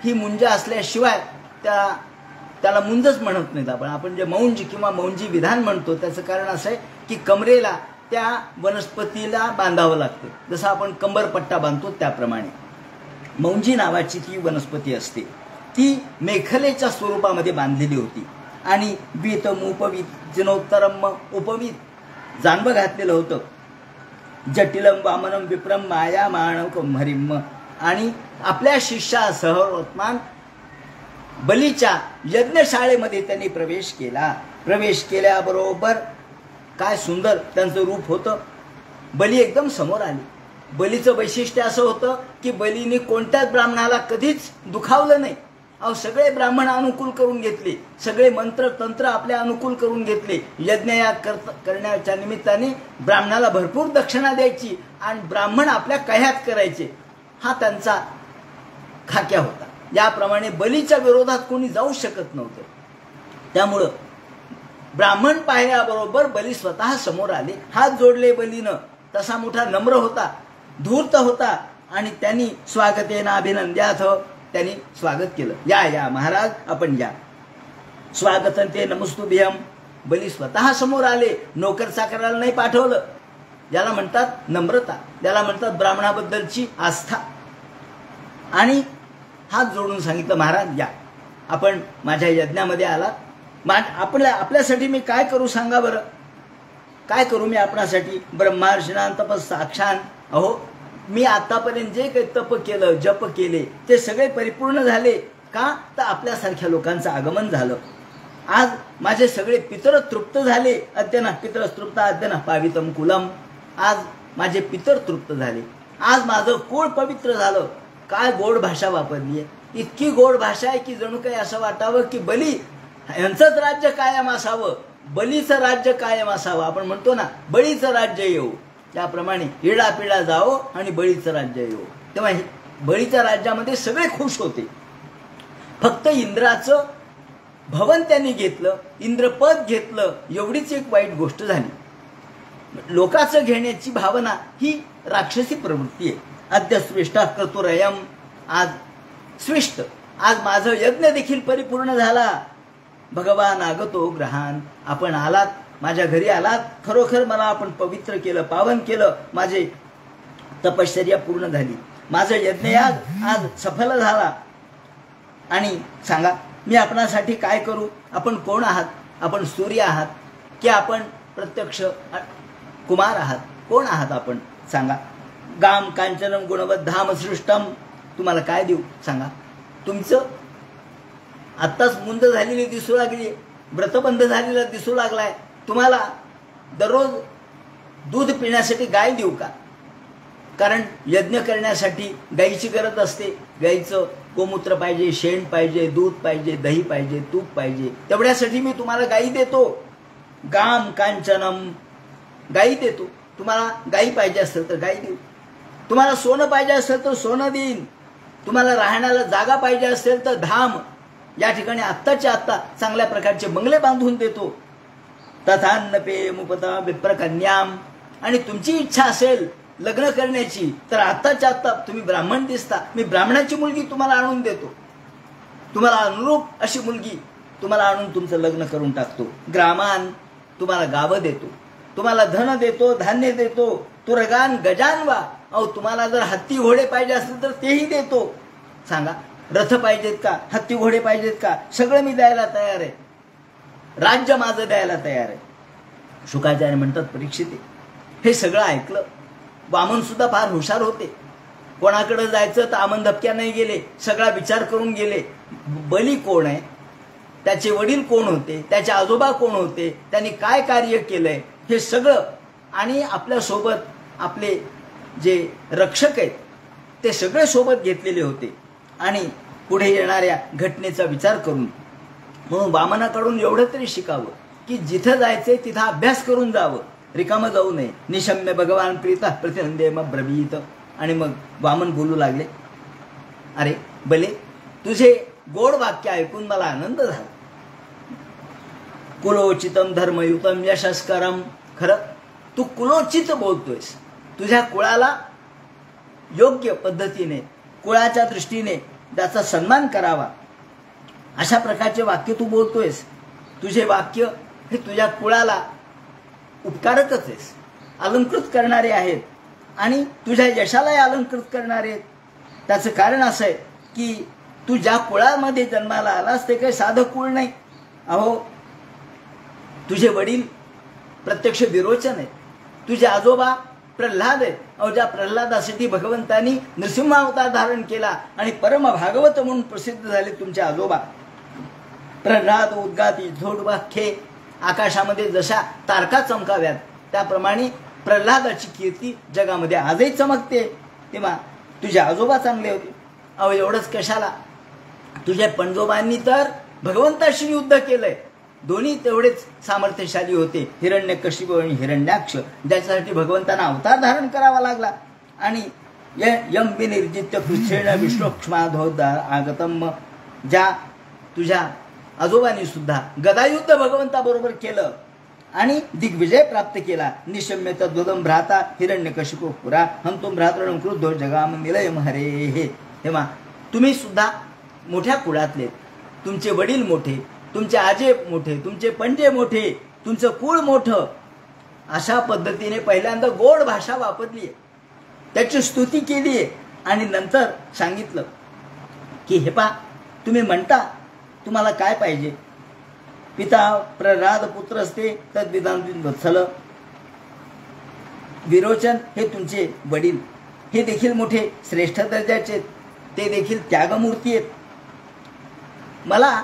ही मुंजा असल्याशिवाय त्याला मुंजच म्हणत नाहीत. आपण जे मौंज किंवा मौंजी विधान म्हणतो त्याचं कारण असं आहे की कमरेला त्या वनस्पतीला बांधावं लागतं. जसं आपण कंबरपट्टा बांधतो त्याप्रमाणे मौंजी नावाची ती वनस्पती असते. ती मेखलेच्या स्वरूपामध्ये बांधलेली होती आणि वीतम उपवीत जिनोत्तरम उपवीत जानवं घातलेलं होतं. जटिलम वामनम विप्रम माया माणकम हरिम, आणि आपल्या शिष्यासह वर्तमान बलीच्या यज्ञशाळेमध्ये त्यांनी प्रवेश केला. प्रवेश केल्याबरोबर काय सुंदर त्यांचं रूप होतं. बली एकदम समोर आली. बलीचं वैशिष्ट्य असं होतं की बलीने कोणत्याच ब्राह्मणाला कधीच दुखावलं नाही. अहो सगळे ब्राह्मण अनुकूल करून घेतले, सगळे मंत्र तंत्र आपल्या अनुकूल करून घेतले. यज्ञ करण्याच्या निमित्ताने ब्राह्मणाला भरपूर दक्षिणा द्यायची आणि ब्राह्मण आपल्या कह्यात करायचे, हा त्यांचा खाक्या होता. याप्रमाणे बलीच्या विरोधात कोणी जाऊ शकत नव्हतं. त्यामुळं ब्राह्मण पाहिल्याबरोबर बली स्वतः समोर आले, हात जोडले बलीनं. तसा मोठा नम्र होता, धूर्त होता आणि त्यांनी स्वागतेन अभिनंद्याथ त्यांनी स्वागत केलं. या या महाराज, आपण या. स्वागतं ते नमस्तुभ्यम. बली स्वतः समोर आले, नोकर चाकराला नाही पाठवलं. ज्याला म्हणतात नम्रता, ज्याला म्हणतात ब्राह्मणाबद्दलची आस्था. आणि हात जोडून सांगितलं, महाराज या, आपण माझ्या यज्ञामध्ये आलात. आपल्यासाठी मी काय करू सांगा बरं, काय करू मी आपणासाठी? ब्रह्मार्षणान तपस साक्षान. अहो, मी आतापर्यंत जे काही तप केलं, जप केले, ते सगळे परिपूर्ण झाले. का? तर आपल्यासारख्या लोकांचं आगमन झालं. आज माझे सगळे पितर तृप्त झाले. अद्यना पितर तृप्त अद्यना पावितम कुलम. आज माझे पितर तृप्त झाले. आज माझं कुळ पवित्र झालं. काय गोड भाषा वापरली आहे, इतकी गोड भाषा आहे की जणू काही असं वाटावं की बली यांचंच राज्य कायम असावं, बलीचं राज्य कायम असावं. आपण म्हणतो ना, बळीचं राज्य येऊ, त्याप्रमाणे इडापिडा जाओ आणि बळीचं राज्य येऊ. तेव्हा बळीच्या राज्यामध्ये सगळे खुश होते. फक्त इंद्राचं भवन त्यांनी घेतलं, इंद्रपद घेतलं, एवढीच एक वाईट गोष्ट झाली. लोकाचं घेण्याची भावना ही राक्षसी प्रवृत्ती आहे. अद्य स्विष्ट कर्तुरयम. आज स्विष्ट, आज माझं यज्ञ देखील परिपूर्ण झाला. भगवान आगतो ग्रहान. आपण आलात, माझ्या घरी आलात, खरोखर मला आपण पवित्र केलं, पावन केलं. माझे तपश्चर्या पूर्ण झाली, माझं यज्ञयाग आज सफल झाला. आणि सांगा, मी आपणासाठी काय करू? आपण कोण आहात? आपण सूर्य आहात की आपण प्रत्यक्ष कुमार आहात? कोण आहात आपण? सांगा. गाम कांचनम गुणवद्धाम सृष्टम. तुम्हाला काय देऊ सांगा? तुमचं आत्ताच मुंद झालेली दिसू लागली, व्रतबंध झालेला दिसू लागलाय. तुम्हाला दररोज दूध पिण्यासाठी गाय देऊ का? कारण यज्ञ करण्यासाठी गाईची गरज असते. गाईचं गोमूत्र पाहिजे, शेण पाहिजे, दूध पाहिजे, दही पाहिजे, तूप पाहिजे. तेवढ्यासाठी मी तुम्हाला गाई देतो. गाम कांचनम, गाई देतो. तुम्हाला गाई पाहिजे असेल तर गाई देऊ. तुम्हाला सोनं पाहिजे असेल तर सोनं देईन. तुम्हाला राहण्याला जागा पाहिजे असेल तर धाम, या ठिकाणी आत्ताच्या आत्ता चांगल्या प्रकारचे बंगले बांधून देतो. तथान्नपे मुपता विप्रकन्याम. आणि तुमची इच्छा असेल लग्न करण्याची तर आत्ताच्या आत्ता तुम्ही ब्राह्मण दिसता, मी ब्राह्मणाची मुलगी तुम्हाला आणून देतो. तुम्हाला अनुरूप अशी मुलगी तुम्हाला आणून तुमचं लग्न करून टाकतो. ग्रामान, तुम्हाला गावं देतो, तुम्हाला धन देतो, धान्य देतो. तुरगान गजानवा. अहो, तुम्हाला जर हत्ती घोडे पाहिजे असतील तर तेही देतो. सांगा, रथ पाहिजेत का? हत्ती घोडे पाहिजेत का? सगळं मी द्यायला तयार आहे. राज्य माझं द्यायला तयार आहे. शुकाचार्य म्हणतात, परीक्षित हे सगळं ऐकलं. वामन सुद्धा फार हुशार होते. कोणाकडे जायचं तर आमन धपक्या नाही गेले, सगळा विचार करून गेले. बली कोण आहे, त्याचे वडील कोण होते, त्याचे आजोबा कोण होते, त्यांनी काय कार्य केलंय, हे सगळं. आणि आपल्यासोबत आपले जे रक्षक आहेत ते सगळे सोबत घेतलेले होते. आणि पुढे येणाऱ्या घटनेचा विचार करून म्हणून वामनाकडून एवढं तरी शिकावं की जिथं जायचंय तिथं अभ्यास करून जावं, रिकामं जाऊ नये. निशम्य भगवान प्रीता प्रतिनंदेम ब्रवीत. आणि मग वामन बोलू लागले, अरे बले, तुझे गोड वाक्य ऐकून मला आनंद झाला. कुलोचितम धर्मयुतम यशस्करम. खरं तू कुलोचित बोलतोयस. तुझ्या कुळाला योग्य पद्धतीने, कुळाच्या दृष्टीने त्याचा सन्मान करावा, अशा प्रकारचे वाक्य तू बोलतोयस. तुझे वाक्य हे तुझ्या कुळाला उपकारकच आहेस, अलंकृत करणारे आहेत आणि तुझ्या यशालाही अलंकृत करणारे आहेत. त्याचं कारण असं आहे की तू ज्या कुळामध्ये जन्माला आलास ते काही साधं कुळ नाही. अहो, तुझे वडील प्रत्यक्ष विरोचन आहेत, तुझे आजोबा प्रल्हाद आहेत. अहो, ज्या प्रल्हादासाठी भगवंतांनी नृसिंह अवतार धारण केला आणि परम भागवत म्हणून प्रसिद्ध झाले तुमचे आजोबा. प्रल्हाद उद्गाती झोडवाख्ये. आकाशामध्ये जशा तारका चमकाव्यात त्याप्रमाणे प्रल्हादाची कीर्ती जगामध्ये आजही चमकते. तेव्हा तुझे आजोबा चांगले होते. अहो, एवढंच कशाला, तुझ्या पणजोबांनी तर भगवंताशी युद्ध केलंय. दोन्ही तेवढेच सामर्थ्यशाली होते, हिरण्यकशिपू आणि हिरण्याक्ष, ज्याच्यासाठी भगवंतांना अवतार धारण करावा लागला. आणि यम विनिर्जित्य पृथ्वेण विश्वक्ष्माधोद आगतम. ज्या तुझ्या आजोबांनी सुद्धा गदायुद्ध भगवंताबरोबर केलं आणि दिग्विजय प्राप्त केला. निशम्य तद्वदम भ्राता हिरण्यकशिपो पुरा हंतुम भ्रातृणं क्रुद्धो जगाम निलयम हरे हे. तेव्हा तुम्ही सुद्धा मोठ्या कुळातले, तुमचे वडील मोठे, तुमचे आजे मोठे, तुमचे पंजे मोठे, तुमचं कुळ मोठं, अशा पद्धतीने पहिल्यांदा गोड भाषा वापरली आहे, त्याची स्तुती केली आहे आणि नंतर सांगितलं की हे पा तुम्ही म्हणता तुम्हाला काय पाहिजे. पिता प्रराध पुत्र असते तद्विधान वत्सल. विरोचन हे तुमचे वडील, हे देखील मोठे श्रेष्ठ दर्जाचे, ते देखील त्यागमूर्ती आहेत. मला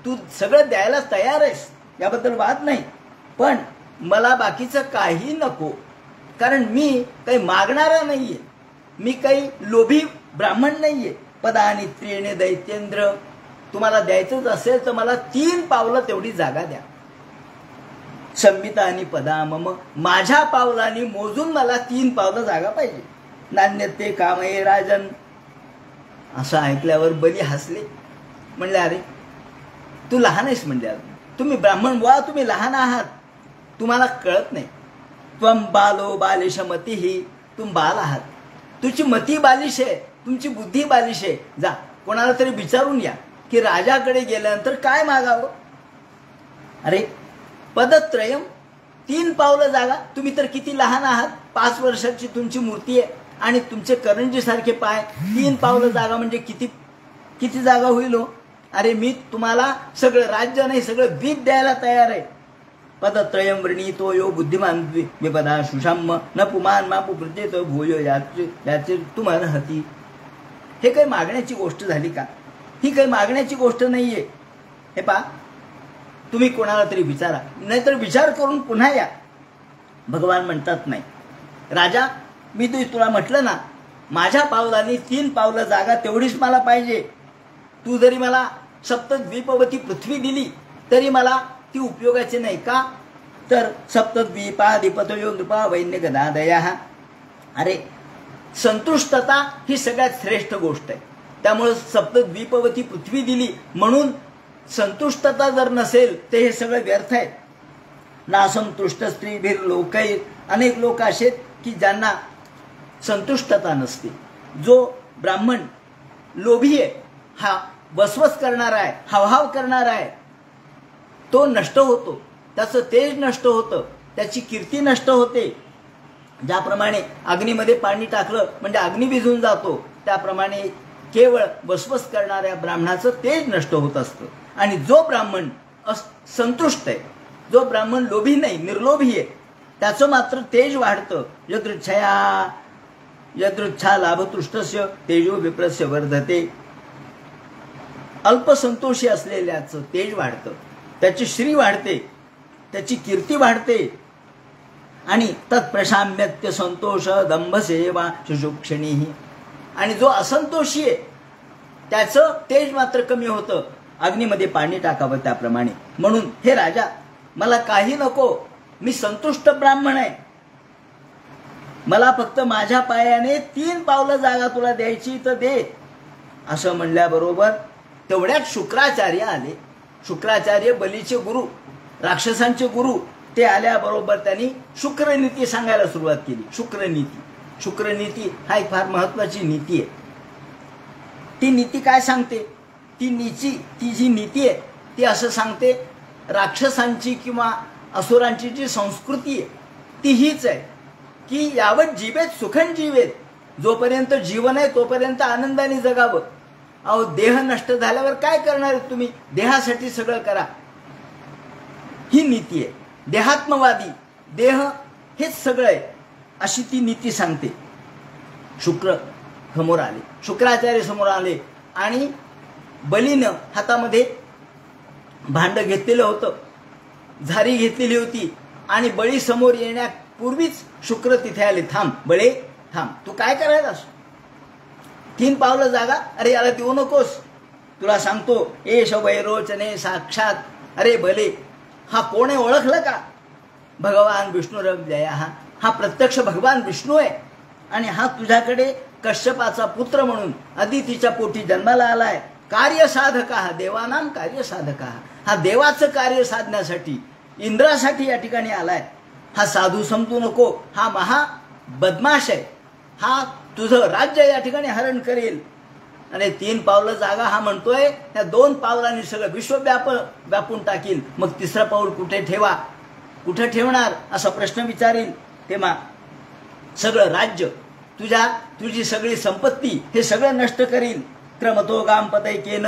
तू सगळं द्यायला तयार आहेस, याबद्दल वाद नाही, पण मला बाकीचं काही नको, कारण मी काही मागणारा नाहीये, मी काही लोभी ब्राह्मण नाहीये. पदानी त्रीणे दैत्येंद्र, तुम्हाला द्यायचंच असेल तर मला 3 पावलं तेवढी जागा द्या. संमिता आणि पदा मम, माझ्या पावलांनी मोजून मला 3 पावलं जागा पाहिजे. नान्य ते कामये राजन. असं ऐकल्यावर बली हसले, म्हणले अरे तू लहान आहेस, म्हणले तुम्ही ब्राह्मण वा, तुम्ही लहान आहात, तुम्हाला कळत नाही. त्वम बालो बालिश मतीही, तुम बाल आहात, तुझी मती बालिश आहे, तुमची बुद्धी बालिश आहे. जा कोणाला तरी विचारून या की राजाकडे गेल्यानंतर काय मागावं. अरे पदत्रयम, 3 पावलं जागा, तुम्ही तर किती लहान आहात, 5 वर्षाची तुमची मूर्ती आहे आणि तुमचे करंजी सारखे पाय, 3 पावलं जागा म्हणजे किती किती जागा होईल हो. अरे मी तुम्हाला सगळं राज्य नाही, सगळं द्वीप द्यायला तयार आहे. पदत्रयम वृणीतो यो बुद्धिमान विपदा सुषाम्य न पुमान मापु प्रत्येत भूयो याचे तुम्हाला हती. हे काही मागण्याची गोष्ट झाली का? ही काही मागण्याची गोष्ट नाहीये. हे पा तुम्ही कोणाला तरी विचारा, नाहीतर विचार करून पुन्हा या. भगवान म्हणतात नाही राजा, मी तुला म्हटलं ना, माझ्या पावलांनी 3 पावलं जागा तेवढीच मला पाहिजे. तू जरी मला सप्तद्वीपवती पृथ्वी दिली तरी मला ती उपयोगाची नाही. का तर सप्तद्वीपाधिपतयो नृपा वैन्य गदादया. अरे संतुष्टता ही सगळ्यात श्रेष्ठ गोष्ट आहे. त्यामुळे सप्तद्वीपवती पृथ्वी दिली म्हणून संतुष्टता जर नसेल तर हे सगळं व्यर्थ आहे. नासंतुष्ट स्त्रीभीर लोकैर, अनेक लोक असे की ज्यांना संतुष्टता नसते. जो ब्राह्मण लोभी आहे, हा वसवस करणारा आहे, हावहाव करणारा आहे, तो नष्ट होतो, त्याचं तेज नष्ट होतं, त्याची कीर्ती नष्ट होते. ज्याप्रमाणे अग्नीमध्ये पाणी टाकलं म्हणजे अग्नी विझून जातो, त्याप्रमाणे केवळ वसवस करणाऱ्या ब्राह्मणाचं तेज नष्ट होत असतं. आणि जो ब्राह्मण संतुष्ट आहे, जो ब्राह्मण लोभी नाही, निर्लोभी आहे, त्याचं मात्र तेज वाढतं. यदृच्छा लाभतृष्टस्य तेजो विप्रस्य वर्धते. अल्पसंतोषी असलेल्याचं तेज वाढतं, त्याची श्री वाढते, त्याची कीर्ती वाढते. आणि तत्प्रशाम्यत्य संतोष दंभ सेवा शुशुक्षणीही. आणि जो असंतोषी आहे त्याचं तेज मात्र कमी होतं. अग्नीमध्ये पाणी टाकावं त्याप्रमाणे. म्हणून हे राजा, मला काही नको, मी संतुष्ट ब्राह्मण आहे, मला फक्त माझ्या पायाने 3 पावलं जागा तुला द्यायची तर दे. असं म्हणल्याबरोबर तेवढ्यात शुक्राचार्य आले. शुक्राचार्य बलीचे गुरु, राक्षसांचे गुरु, ते आल्याबरोबर त्यांनी शुक्रनीती सांगायला सुरुवात केली. शुक्रनीती हा एक फार महत्वाची नीती आहे. ती नीती काय सांगते? ती जी नीती आहे ती असं सांगते, राक्षसांची किंवा असुरांची जी संस्कृती आहे ती हीच आहे की यावत जीवेत सुखन जीवेत, जोपर्यंत जीवन आहे तोपर्यंत आनंदाने जगावं. अहो देह नष्ट झाल्यावर काय करणार तुम्ही? देहासाठी सगळं करा, ही नीती आहे. देहात्मवादी, देह हेच सगळं आहे, अशी ती नीती सांगते. शुक्र समोर आले, शुक्राचार्य समोर आले आणि बलीनं हातामध्ये भांड घेतलेलं होतं, झारी घेतलेली होती आणि बळी समोर येण्यापूर्वीच शुक्र तिथे आले. थांब बळे, थांब, तू काय करायलास? 3 पावलं जागा, अरे याला देऊ नकोस, तुला सांगतो एष वैरोचने साक्षात. अरे भले, हा कोण आहे ओळखलं का? भगवान विष्णुरव्यय. हा प्रत्यक्ष भगवान विष्णू आहे आणि हा तुझ्याकडे कश्यपाचा पुत्र म्हणून अदितीच्या पोटी जन्माला आलाय कार्यसाधका, देवानाम कार्यसाधका, हा देवाचं कार्य साधण्यासाठी इंद्रासाठी या ठिकाणी आलाय. हा साधू समजू नको, हा महा बदमाश आहे, हा तुझं राज्य या ठिकाणी हरण करेल. आणि 3 पावलं जागा हा म्हणतोय, त्या 2 पावलांनी सगळं विश्व व्यापून टाकील. मग 3रं पाऊल कुठे ठेवा, कुठे ठेवणार असा प्रश्न विचारील. तेव्हा सगळं राज्य, तुझी सगळी संपत्ती हे सगळं नष्ट करील. क्रमतोगाम पतैकेन,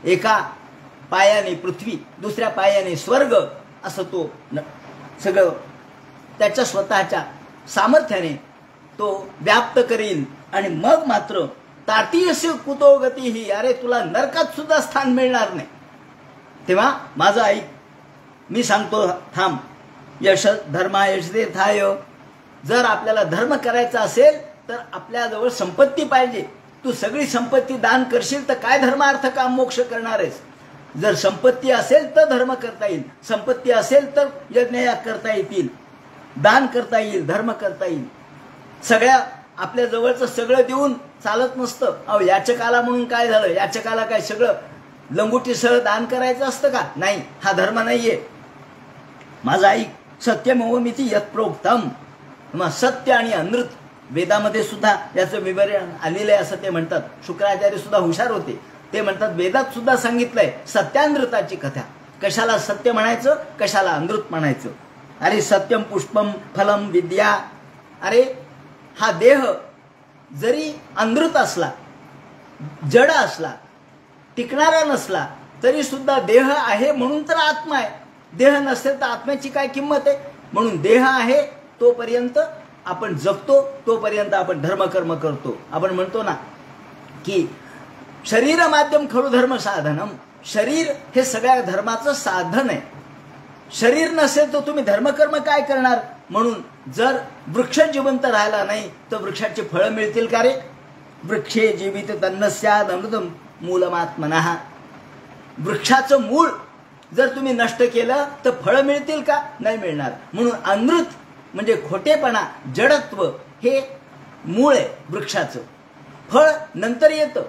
एका पायाने पृथ्वी, दुसऱ्या पायाने स्वर्ग, असं तो सगळं त्याच्या स्वतःच्या सामर्थ्याने तो व्याप्त करील. आणि मग मात्र ताटीयस्य कुतो गतीही, अरे तुला नरकात सुद्धा स्थान मिळणार नाही. तेव्हा माझं ऐक, मी सांगतो थांब. यश धर्मा यशतीर्थाय, जर आपल्याला धर्म करायचा असेल तर आपल्याजवळ संपत्ती पाहिजे. तू सगळी संपत्ती दान करशील तर काय धर्मार्थ काम मोक्ष करणार आहेस? जर संपत्ती असेल तर धर्म करता येईल, संपत्ती असेल तर यज्ञयाग करता येतील, दान करता येईल, धर्म करता येईल. सगळ्या आपल्या जवळचं सगळं देऊन चालत नसतं. अहो याचकाला म्हणून काय झालं? याचकाला काय सगळं लंगोटीसह दान करायचं असतं का? नाही, हा धर्म नाहीये. माझा ऐक, सत्यमेवमिति यत्प्रोक्तम. मग सत्य आणि अनृत वेदामध्ये सुद्धा याचं विवरण आलेलं आहे असं ते म्हणतात. शुक्राचार्य सुद्धा हुशार होते. ते म्हणतात वेदात सुद्धा सांगितलंय सत्यानृताची कथा. कशाला सत्य म्हणायचं, कशाला अनृत म्हणायचं? अरे सत्यम पुष्पम फलम विद्या. अरे हा देह जरी अनृत असला, जड असला, टिकणारा नसला, तरी सुद्धा देह आहे म्हणून तर आत्मा आहे. देह नसेल तर आत्म्याची काय किंमत आहे? म्हणून देह आहे तोपर्यंत आपण जगतो, तोपर्यंत आपण धर्मकर्म करतो. आपण म्हणतो ना की शरीर माध्यम खरु धर्म साधनम. शरीर हे सगळ्या धर्माचं साधन आहे. शरीर नसेल तर तुम्ही धर्मकर्म काय करणार? म्हणून जर वृक्ष जिवंत राहिला नाही तर वृक्षाची फळं मिळतील का रे? वृक्षे जीवित तन्नस्याद अमृतम मूलमात्मनः. वृक्षाचं मूळ जर तुम्ही नष्ट केलं तर फळं मिळतील का? नाही मिळणार. म्हणून अनृत म्हणजे खोटेपणा, जडत्व हे मूळ आहे वृक्षाचं. फळ नंतर येतं,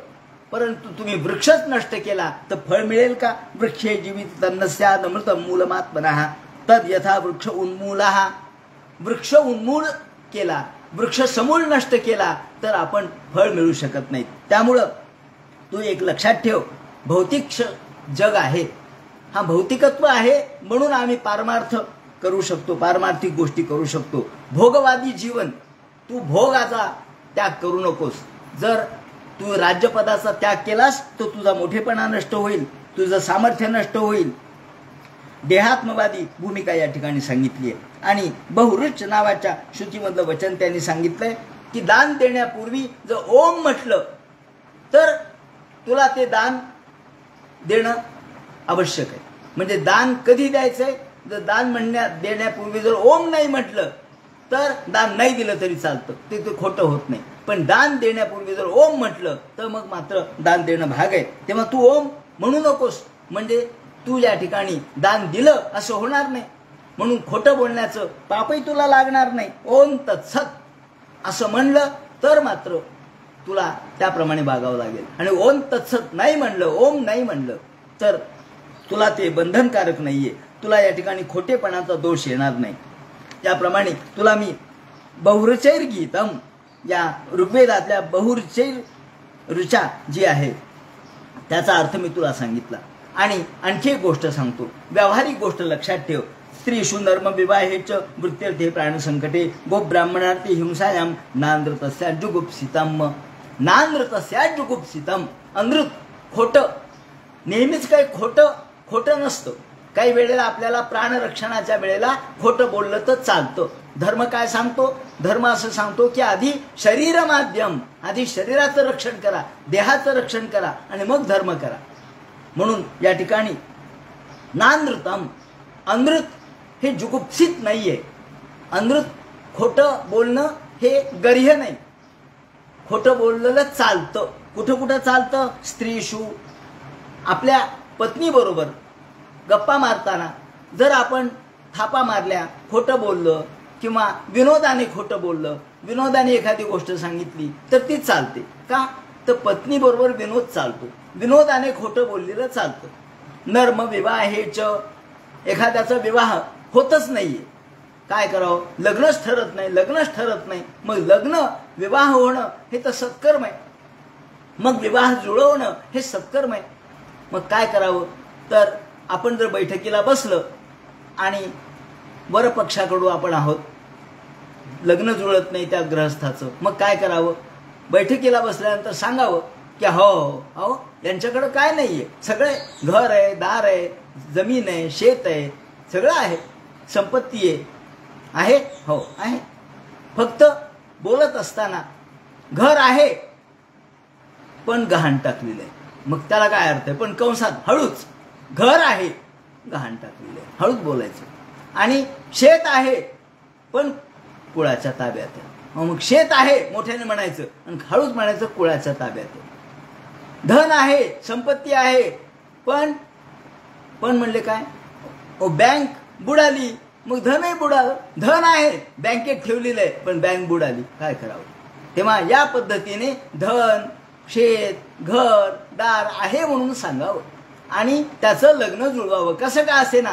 परंतु तुम्ही वृक्षच नष्ट केला तर फळ मिळेल का? वृक्षे जीवित तन्नस्याद अमृतम मूलमात्मनः तद यथा वृक्ष उन्मूलः. वृक्ष उन्मूल केला, वृक्ष समूळ नष्ट केला तर आपण फळ मिळू शकत नाही. त्यामुळं तू एक लक्षात ठेव, भौतिक जग आहे, हा भौतिकत्व आहे म्हणून आम्ही पारमार्थ करू शकतो, पारमार्थिक गोष्टी करू शकतो. भोगवादी जीवन, तू भोगाचा त्याग करू नकोस. जर तू राज्यपदाचा त्याग केलास तर तुझा मोठेपणा नष्ट होईल, तुझं सामर्थ्य नष्ट होईल. देहात्मवादी भूमिका या ठिकाणी सांगितली आहे. आणि बहुरुच नावाच्या श्रुतीमधलं वचन त्यांनी सांगितलंय की दान देण्यापूर्वी जर ओम म्हटलं तर तुला ते दान देणं आवश्यक आहे. म्हणजे दान कधी द्यायचंय? जर दान देण्यापूर्वी जर ओम नाही म्हटलं तर दान नाही दिलं तरी चालतं, ते खोटं होत नाही. पण दान देण्यापूर्वी जर ओम म्हटलं तर मग मात्र दान देणं भाग आहे. तेव्हा तू ओम म्हणू नकोस, म्हणजे तू या ठिकाणी दान दिलं असं होणार नाही. म्हणून खोटं बोलण्याचं पापही तुला लागणार नाही. ओम तत्सत असं म्हणलं तर मात्र तुला त्याप्रमाणे वागावं लागेल. आणि ओम तत्सत नाही म्हणलं, ओम नाही म्हणलं तर तुला ते बंधनकारक नाहीये. तुला या ठिकाणी खोटेपणाचा दोष येणार नाही. त्याप्रमाणे तुला मी बहुरुचैर गीतम, या ऋग्वेदातल्या बहुरुचैर ऋचा जी आहे त्याचा अर्थ मी तुला सांगितला. आणि आणखी एक गोष्ट सांगतो, व्यावहारिक गोष्ट लक्षात ठेव. स्त्रीषु नर्म विवाहेच वृत्त्यर्थे प्राणसंकटे गोब्राह्मणार्थी हिंसायाम नानृतस्या जुगुप्सितम. नानृतस्या जुगुप्सितम. अनृत, खोटं, नेहमीच काही खोटं नसतं. काही वेळेला आपल्याला प्राणरक्षणाच्या वेळेला खोटं बोललं तर चालतं. धर्म काय सांगतो? धर्म असं सांगतो की आधी शरीर माध्यम, आधी शरीराचं रक्षण करा, देहाचं रक्षण करा आणि मग धर्म करा. म्हणून या ठिकाणी नानृतम, अनृत हे जुगुप्सित नाहीये. अनृत, खोटं बोलणं हे गर्ह्य नाही. खोटं बोललेलं चालतं. कुठं कुठं चालतं? स्त्रीशू, आपल्या पत्नीबरोबर गप्पा मारताना जर आपण थापा मारल्या, खोटं बोललं किंवा विनोदाने खोटं बोललं, विनोदाने एखादी गोष्ट सांगितली तर ती चालते. का? तर पत्नीबरोबर विनोद चालतो, विनोदाने खोटं बोललेलं चालतं. नर्म विवाहेच, एखाद्याचा विवाह होतच नाहीये, काय करावं, लग्नच ठरत नाही, लग्नच ठरत नाही. मग लग्न विवाह होणं हे तर सत्कर्म आहे, मग विवाह जुळवणं हे सत्कर्म आहे. मग काय करावं, तर आपण जर बैठकीला बसलं आणि वरपक्षाकडून आपण आहोत, लग्न जुळत नाही त्या ग्रहस्थाचं, मग काय करावं, बैठकीला बसल्यानंतर सांगावं की हो हो यांच्याकडं काय नाहीये, सगळे घर आहे, दार आहे, जमीन आहे, शेत आहे, सगळं आहे, संपत्ती आहे, हो आहे, फक्त बोलत असताना घर आहे पण गहाण टाकलेलं आहे. मग त्याला काय अर्थ आहे, पण कंसात हळूच, घर आहे गहाण टाकलेलं आहे, हळूच बोलायचं. आणि शेत आहे पण कुळाच्या ताब्यात आहे, मग शेत आहे मोठ्याने म्हणायचं आणि हळूच म्हणायचं कुळाच्या ताब्यात आहे. धन आहे, संपत्ती आहे, पण म्हणले काय, ओ बँक बुडाली, मग धनही बुडालं. धन आहे बँकेत ठेवलेलं आहे पण बँक बुडाली, काय करावं. तेव्हा या पद्धतीने धन, शेत, घर, दार आहे म्हणून सांगावं आणि त्याचं लग्न जुळवावं. कसं का असे ना,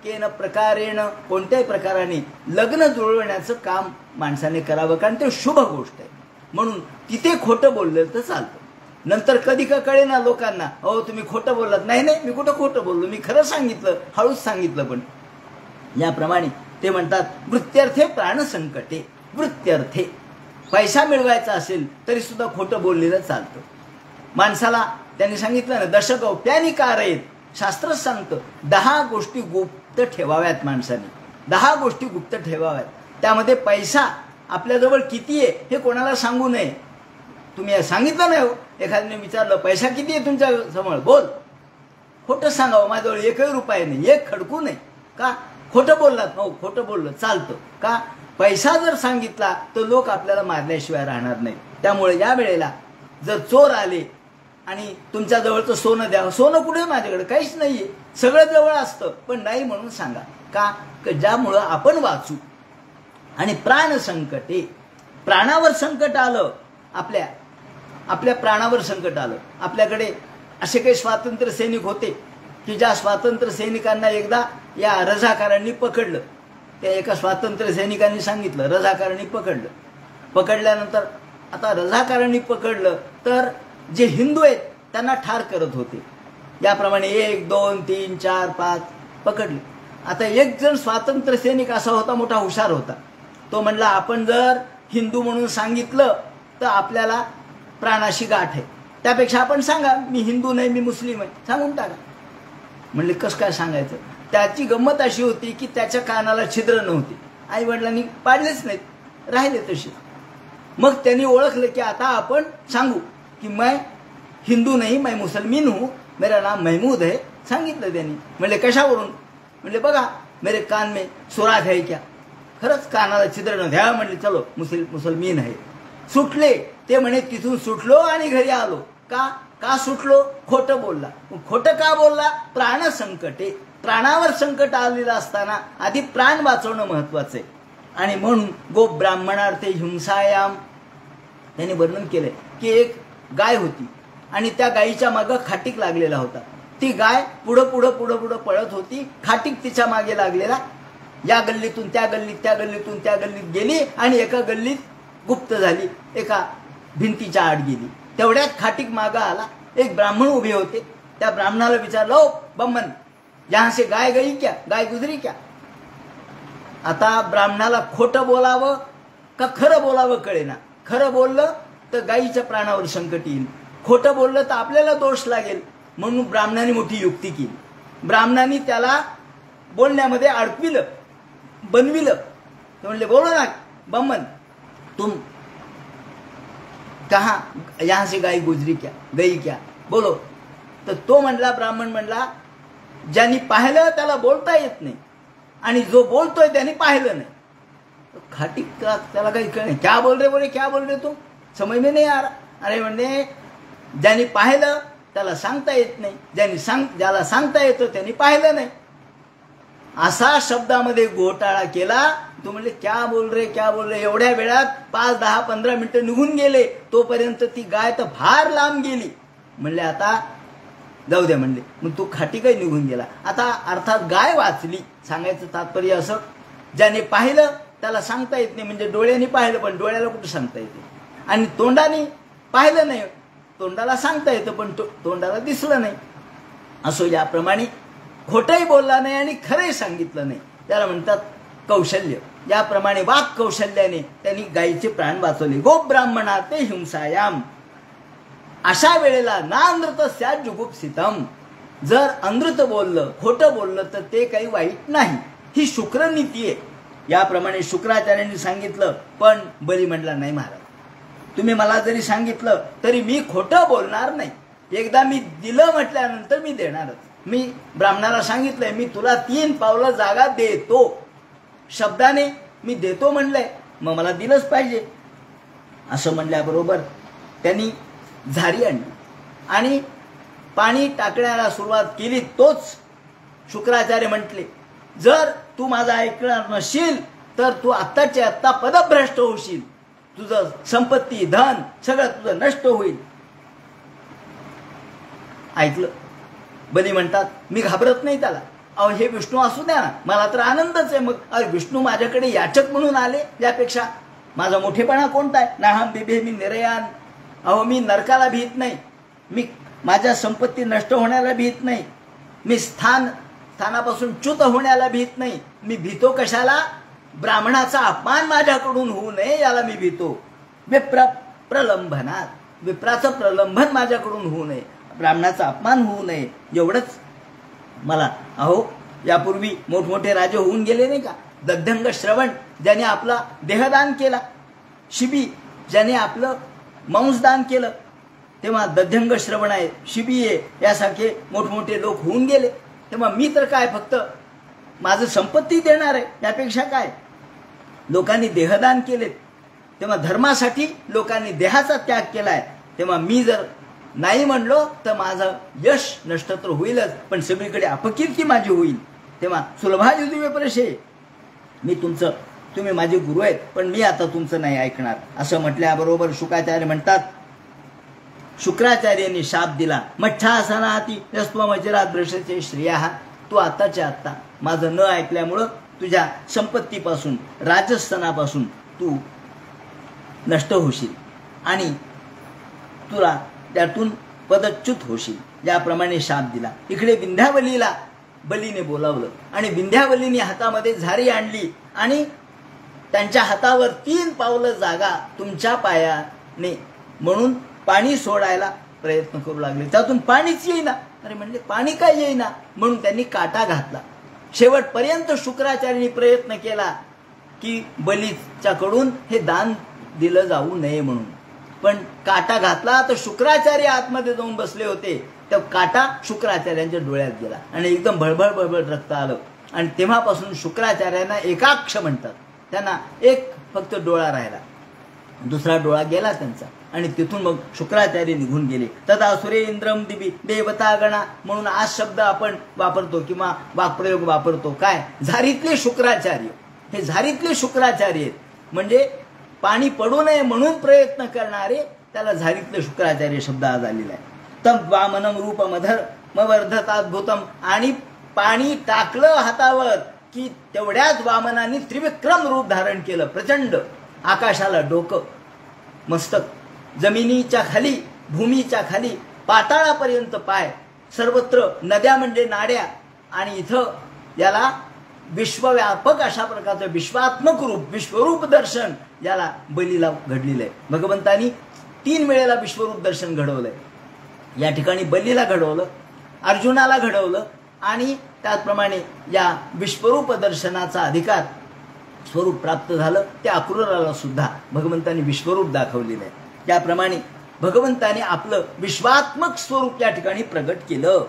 केन प्रकारेण, कोणत्याही प्रकाराने लग्न जुळवण्याचं काम माणसाने करावं, कारण ते शुभ गोष्ट आहे. म्हणून तिथे खोटं बोललं तर चालतं. नंतर कधी का कळेना लोकांना, अहो तुम्ही खोटं बोललात. नाही नाही, मी कुठं खोटं बोललो, मी खरं सांगितलं, हळूच सांगितलं. पण याप्रमाणे ते म्हणतात वृत्त्यर्थे प्राणसंकटे. वृत्त्यर्थे पैसा मिळवायचा असेल तरी सुद्धा खोटं बोललेलं चालतं. माणसाला त्यांनी सांगितलं ना, दशगौप्यानी कारयेत, शास्त्रच सांगतं 10 गोष्टी गुप्त ठेवाव्यात माणसाने, 10 गोष्टी गुप्त ठेवाव्यात. त्यामध्ये पैसा आपल्याजवळ किती आहे हे कोणाला सांगू नये. तुम्ही सांगितलं नाही हो, एखाद्याने विचारलं पैसा किती आहे तुमच्या समोर, बोल, खोटं सांगावं, माझ्याजवळ 1 रुपया नाही, 1 खडकू नाही. का, खोटं बोललात, हो खोटं बोललं चालतं. का, पैसा जर सांगितला तर लोक आपल्याला मारल्याशिवाय राहणार नाही. त्यामुळे या वेळेला जर चोर आले आणि तुमच्या जवळचं सोनं द्या, सोनं कुठे, माझ्याकडे काहीच नाहीये, सगळं जवळ असतं, पण नाही म्हणून सांगा. का, ज्यामुळं आपण वाचू. आणि प्राण संकटे, प्राणावर संकट आलं, आपल्या प्राणावर संकट आलं. आपल्याकडे असे काही स्वातंत्र्य सैनिक होते की ज्या स्वातंत्र्य सैनिकांना एकदा या रझाकारांनी पकडलं. त्या एका स्वातंत्र्य सैनिकांनी सांगितलं, रझाकारांनी पकडल्यानंतर आता रझाकारांनी पकडलं तर जे हिंदू आहेत त्यांना ठार करत होते. याप्रमाणे 1, 2, 3, 4, 5 पकडले. आता एक जण स्वातंत्र्य सैनिक असा होता, मोठा हुशार होता. तो म्हणला, आपण जर हिंदू म्हणून सांगितलं तर आपल्याला प्राणाशी गाठ आहे, त्यापेक्षा आपण सांगा मी हिंदू नाही, मी मुस्लिम आहे, सांगून टाका. म्हणले कसं काय सांगायचं. त्याची गंमत अशी होती की त्याच्या कानाला छिद्र नव्हती, आई वडिलांनी पाडलेच नाहीत, राहिले तशी. मग त्यांनी ओळखलं की आता आपण सांगू की मैं हिंदू नहीं, मैं मुसलमान हूँ, मेरा नाम महमूद है, सांगितलं त्यांनी. म्हणले कशावरून, म्हणले बघा मेरे कान में सुराख है क्या, खरंच कानाला छिद्र नव्हते. हा म्हणले चलो मुसलमान आहे. सुटले ते, म्हणे तिथून सुटलो आणि घरी आलो. का सुटलो, खोटं बोलला. खोटं का बोलला, प्राण संकटे, प्राणावर संकट आलेलं असताना आधी प्राण वाचवणं महत्वाचं आहे. आणि म्हणून गो ब्राह्मणार्थे हिंसायाम त्यांनी वर्णन केलंय की एक गाय होती आणि त्या गायीच्या मागं खाटीक लागलेला होता. ती गाय पुढं पळत होती, खाटीक तिच्या मागे लागलेला. या गल्लीतून त्या गल्लीत, त्या गल्लीतून त्या गल्लीत गेली आणि एका गल्लीत गुप्त झाली, एका भिंतीच्या आड गेली. तेवढ्यात खाटीक मागं आला. एक ब्राह्मण उभे होते. त्या ब्राह्मणाला विचारलं, ओ बम्मन, यहां से गाय गई क्या, गाय गुजरी क्या. आता ब्राह्मणाला खोटं बोलावं का खरं बोलावं कळेना. खरं बोललं तर गायीच्या प्राणावर संकट येईल, खोटं बोललं तर आपल्याला दोष लागेल. म्हणून ब्राह्मणाने मोठी युक्ती केली. ब्राह्मणाने त्याला बोलण्यामध्ये अडकविलं, बनविलं. तो म्हणले, बोलो ना बम्मन, तुम कहा, यहां से गाय गुजरी क्या, गई क्या, बोलो. तर तो म्हणला, ब्राह्मण म्हणला, ज्यांनी पाहिलं त्याला बोलता येत नाही आणि जो बोलतोय त्यांनी पाहिलं नाही. खाटी त्याला काही कळ नाही, क्या बोल रहे, बोले क्या बोल रहे तुम, समझ में नहीं आ रहा. अरे म्हणणे, ज्यांनी पाहिलं त्याला सांगता येत नाही, ज्याला सांगता येतं त्यांनी पाहिलं नाही. असा शब्दामध्ये घोटाळा केला तो म्हणले क्या बोल रे. एवढ्या वेळात 5, 10, 15 मिनिटं निघून गेले. तोपर्यंत ती गाय तर फार लांब गेली. म्हणले आता जाऊ द्या म्हणले. मग तो खाटी काही निघून गेला. आता अर्थात गाय वाचली. सांगायचं तात्पर्य असं, ज्याने पाहिलं त्याला सांगता येत नाही. म्हणजे डोळ्याने पाहिलं पण डोळ्याला कुठं सांगता येते. आणि तोंडाने पाहिलं नाही, तोंडाला सांगता येतं पण तोंडाला दिसलं नाही. असो याप्रमाणे खोटंही बोलला नाही आणि खरंही सांगितलं नाही. त्याला म्हणतात कौशल्य. याप्रमाणे वाक कौशल्याने त्यांनी गायीचे प्राण वाचवले. गोप ब्राह्मणा ते हिंसायाम. अशा वेळेला ना अनृत स्यात् जुगुप्सितम. जर अनृत बोललं, खोटं बोललं तर ते काही वाईट नाही. ही शुक्रनीती आहे. याप्रमाणे शुक्राचार्यांनी सांगितलं. पण बली म्हणला नाही महाराज, तुम्ही मला जरी सांगितलं तरी मी खोटं बोलणार नाही. एकदा मी दिलं म्हटल्यानंतर मी देणारच. मी ब्राह्मणाला सांगितलंय मी तुला 3 पावलं जागा देतो. शब्दाने मी देतो म्हणलंय, मग मला दिलंच पाहिजे. असं म्हणल्याबरोबर त्यांनी झारी आणली आणि पाणी टाकण्याला सुरुवात केली. तोच शुक्राचार्य म्हटले, जर तू माझं ऐकणार नशील तर तू आत्ताच्या आत्ता पदभ्रष्ट होशील. तुझं संपत्ती धन सगळं तुझं नष्ट होईल. ऐकलं. बली म्हणतात मी घाबरत नाही त्याला. अहो हे विष्णू असू द्या ना, मला तर आनंदच आहे. मग विष्णू माझ्याकडे याचक म्हणून आले, यापेक्षा माझा मोठेपणा कोणता आहे. नाहम बिभे मी निरयान. अहो मी नरकाला भीत नाही, मी माझ्या संपत्ती नष्ट होण्याला भीत नाही, मी स्थानापासून च्युत होण्याला भीत नाही. मी भीतो कशाला? ब्राह्मणाचा अपमान माझ्याकडून होऊ नये याला मी भीतो. प्रलंबनात. विप्राचं प्रलंबन माझ्याकडून होऊ नये, ब्राह्मणाचा अपमान होऊ नये एवढंच मला. अहो यापूर्वी मोठमोठे राजे होऊन गेले नाही का. दध्यंग श्रवण ज्याने आपला देहदान केला, शिबी ज्याने आपलं मांसदान केलं, तेव्हा दध्यंग श्रवण आहे, शिबी आहे, यासारखे मोठमोठे लोक होऊन गेले. तेव्हा मी तर काय फक्त माझं संपत्ती देणार आहे, यापेक्षा काय. लोकांनी देहदान केले, तेव्हा धर्मासाठी लोकांनी देहाचा त्याग केलाय. तेव्हा मी जर नाही म्हणलो तर माझं यश नष्ट तर होईलच, पण सगळीकडे अपकीर्ती माझी होईल. तेव्हा सुलभायुधी प्रशे, मी तुम्ही माझे गुरु आहेत पण मी आता तुमचं नाही ऐकणार. असं म्हटल्याबरोबर शुक्राचार्य म्हणतात, शुक्राचार्यांनी शाप दिला. मच्छासनाती यस्त्वमचिरात भ्रष्टचे श्रिया. तू आताच्या आत्ता माझं न ऐकल्यामुळं तुझ्या संपत्तीपासून राजस्थानापासून तू नष्ट होशील आणि तुला त्यातून पदच्युत होशील. याप्रमाणे शाप दिला. इकडे विंध्यावलीला बलीने बोलावलं आणि विंध्यावलीने हातामध्ये झारी आणली आणि त्यांच्या हातावर 3 पावलं जागा तुमच्या पायाने म्हणून पाणी सोडायला प्रयत्न करू लागले. त्यातून पाणीच येईना. अरे म्हणले पाणी काय येईना, म्हणून त्यांनी काटा घातला. शेवटपर्यंत शुक्राचार्यांनी प्रयत्न केला की बलीच्याकडून हे दान दिलं जाऊ नये म्हणून, पण काटा घातला तर शुक्राचार्य आतमध्ये जाऊन बसले होते. तर काटा शुक्राचार्यांच्या डोळ्यात गेला आणि एकदम भळभळ भळभळ रक्त आलं. आणि तेव्हापासून शुक्राचार्यांना एकाक्ष म्हणतात. त्यांना एक फक्त डोळा राहिला, दुसरा डोळा गेला त्यांचा आणि तिथून मग शुक्राचार्य निघून गेले. तदा सुरेंद्रम दिवी देवतागणा म्हणून आज शब्द आपण वापरतो किंवा वाक्प्रयोग वापरतो. काय? झारीतले शुक्राचार्य. हे झारीतले शुक्राचार्य आहेत. म्हणजे पाणी पडू नये म्हणून प्रयत्न करणारे, त्याला झारीतले शुक्राचार्य शब्द आज आलेला आहे. तम वामनम रूपमवर्धताद्भुतम. आणि पाणी टाकलं हातावर की तेवढ्याच वामनाने त्रिविक्रम रूप धारण केलं. प्रचंड. आकाशाला डोकं, मस्तक, जमिनीच्या खाली, भूमीच्या खाली, पाताळापर्यंत पाय, सर्वत्र नद्या म्हणजे नाड्या. आणि इथं याला विश्वव्यापक अशा प्रकारचं विश्वात्मक रूप, विश्वरूप दर्शन याला बलीला घडलेलं आहे. भगवंतानी 3 वेळेला विश्वरूप दर्शन घडवलंय. या ठिकाणी बलीला घडवलं, अर्जुनाला घडवलं आणि त्याचप्रमाणे या विश्वरूप दर्शनाचा अधिकार स्वरूप प्राप्त झालं. त्या अक्रूराला सुद्धा भगवंतानी विश्वरूप दाखवलेलं आहे. त्याप्रमाणे भगवंताने आपलं विश्वात्मक स्वरूप या ठिकाणी प्रगट केलं.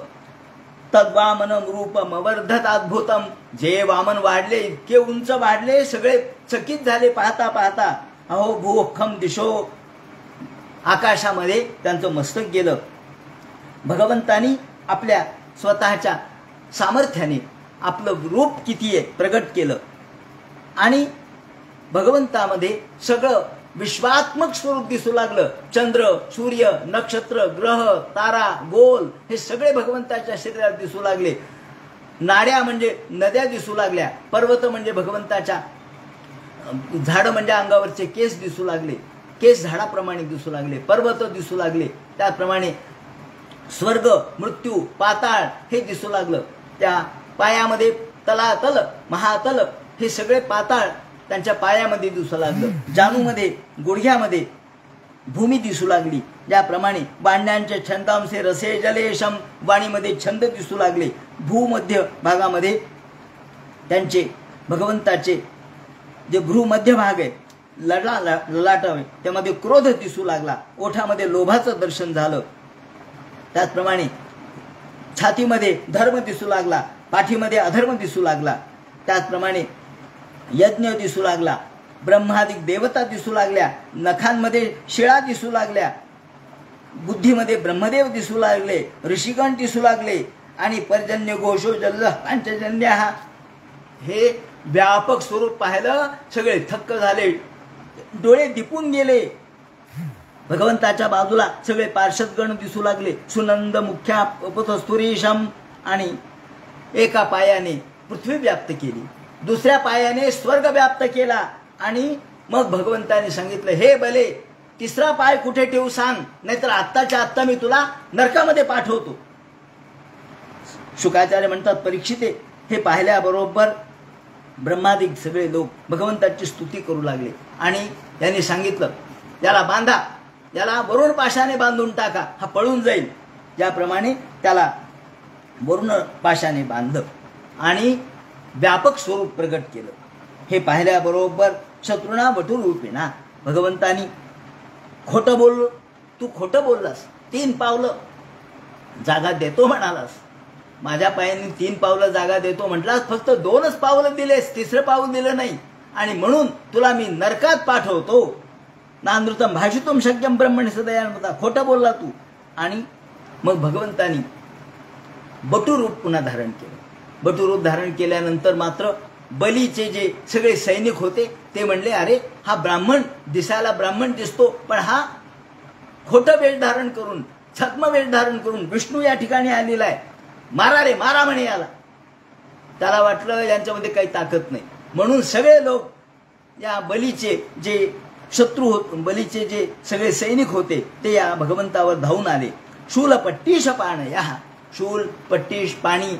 तद्वामनम रूपम अवर्धताद्भुतम. जे वामन वाढले, इतके उंच वाढले, सगळे चकित झाले पाहता पाहता. अहो भूखम दिशो, आकाशामध्ये त्यांचं मस्तक गेलं. भगवंतानी आपल्या स्वतःच्या सामर्थ्याने आपलं रूप किती आहे प्रगट केलं आणि भगवंतामध्ये सगळं विश्वात्मक स्वरूप दिसू लागलं. चंद्र, सूर्य, नक्षत्र, ग्रह, तारा, गोल हे सगळे भगवंताच्या शरीरात दिसू लागले. नाड्या म्हणजे नद्या दिसू लागल्या. पर्वत म्हणजे भगवंताच्या, झाडं म्हणजे अंगावरचे केस दिसू लागले. केस झाडाप्रमाणे दिसू लागले. पर्वत दिसू लागले. त्याप्रमाणे स्वर्ग, मृत्यू, पाताळ हे दिसू लागलं. त्या पायामध्ये तलातल, महातल हे सगळे पाताळ त्यांच्या पायामध्ये दिसू लागलं. जानूमध्ये, गुडघ्यामध्ये भूमी दिसू लागली. ज्याप्रमाणे बांड्यांचे छंदांसे रसे जलेशम, वाणीमध्ये छंद दिसू लागले. भूमध्य भागामध्ये त्यांचे भगवंताचे जे भ्रूमध्य भाग आहे, ललाटावे त्यामध्ये क्रोध दिसू लागला. ओठामध्ये लोभाचं दर्शन झालं. त्याचप्रमाणे छातीमध्ये धर्म दिसू लागला. पाठीमध्ये अधर्म दिसू लागला. त्याचप्रमाणे यज्ञ दिसू लागला. ब्रह्मादिक देवता दिसू लागल्या. नखांमध्ये शिळा दिसू लागल्या. बुद्धीमध्ये ब्रह्मदेव दिसू लागले. ऋषिगण दिसू लागले. आणि पर्जन्य घोषो जल पांचजन्य हे व्यापक स्वरूप पाहिलं. सगळे थक्क झाले. डोळे दिपून गेले. भगवंताच्या बाजूला सगळे पार्षदगण दिसू लागले. सुनंद मुख्या उपस्थुरीशम, आणि एका पायाने पृथ्वी व्याप्त केली, दुसऱ्या पायाने स्वर्ग व्याप्त केला. आणि मग भगवंताने सांगितलं, हे बले तिसरा पाय कुठे ठेवू सांग, नाहीतर आत्ताच्या आत्ता मी तुला नरकामध्ये पाठवतो. शुकाचार्य म्हणतात, परीक्षिते हे पाहिल्याबरोबर ब्रह्मादिक सगळे लोक भगवंताची स्तुती करू लागले. आणि त्यांनी सांगितलं, याला बांधा, याला वरुण पाशाने बांधून टाका, हा पळून जाईल. ज्याप्रमाणे त्याला वरुण पाशाने बांधलं आणि व्यापक स्वरूप प्रगट केलं. हे पाहिल्याबरोबर शत्रुना वटू रूपेना भगवंतानी खोटं बोल, तू खोटं बोललास, 3 पावलं जागा देतो म्हणालास, माझ्या पायाने 3 पावलं जागा देतो म्हटलास, फक्त 2च पावलं दिलेस, 3रं पाऊल दिलं नाही, आणि म्हणून तुला मी नरकात पाठवतो. नानृतम भाषितुम शक्यम ब्रह्मणी सदयानता, खोटं बोलला तू. आणि मग भगवंतानी बटूरूप पुन्हा धारण केलं. बटूरूप धारण केल्यानंतर मात्र बलीचे जे सगळे सैनिक होते ते म्हणले, अरे हा ब्राह्मण दिसायला ब्राह्मण दिसतो, पण हा खोटं वेष धारण करून, छद्म वेष धारण करून विष्णू या ठिकाणी आलेला आहे, मारा रे मारा म्हणे याला. त्याला वाटलं यांच्यामध्ये काही ताकद नाही, म्हणून सगळे लोक या बलीचे जे शत्रू होते, बलीचे जे सगळे सैनिक होते ते या भगवंतावर धावून आले. शूल पट्टीश पाण, या शूल पट्टीश पाणी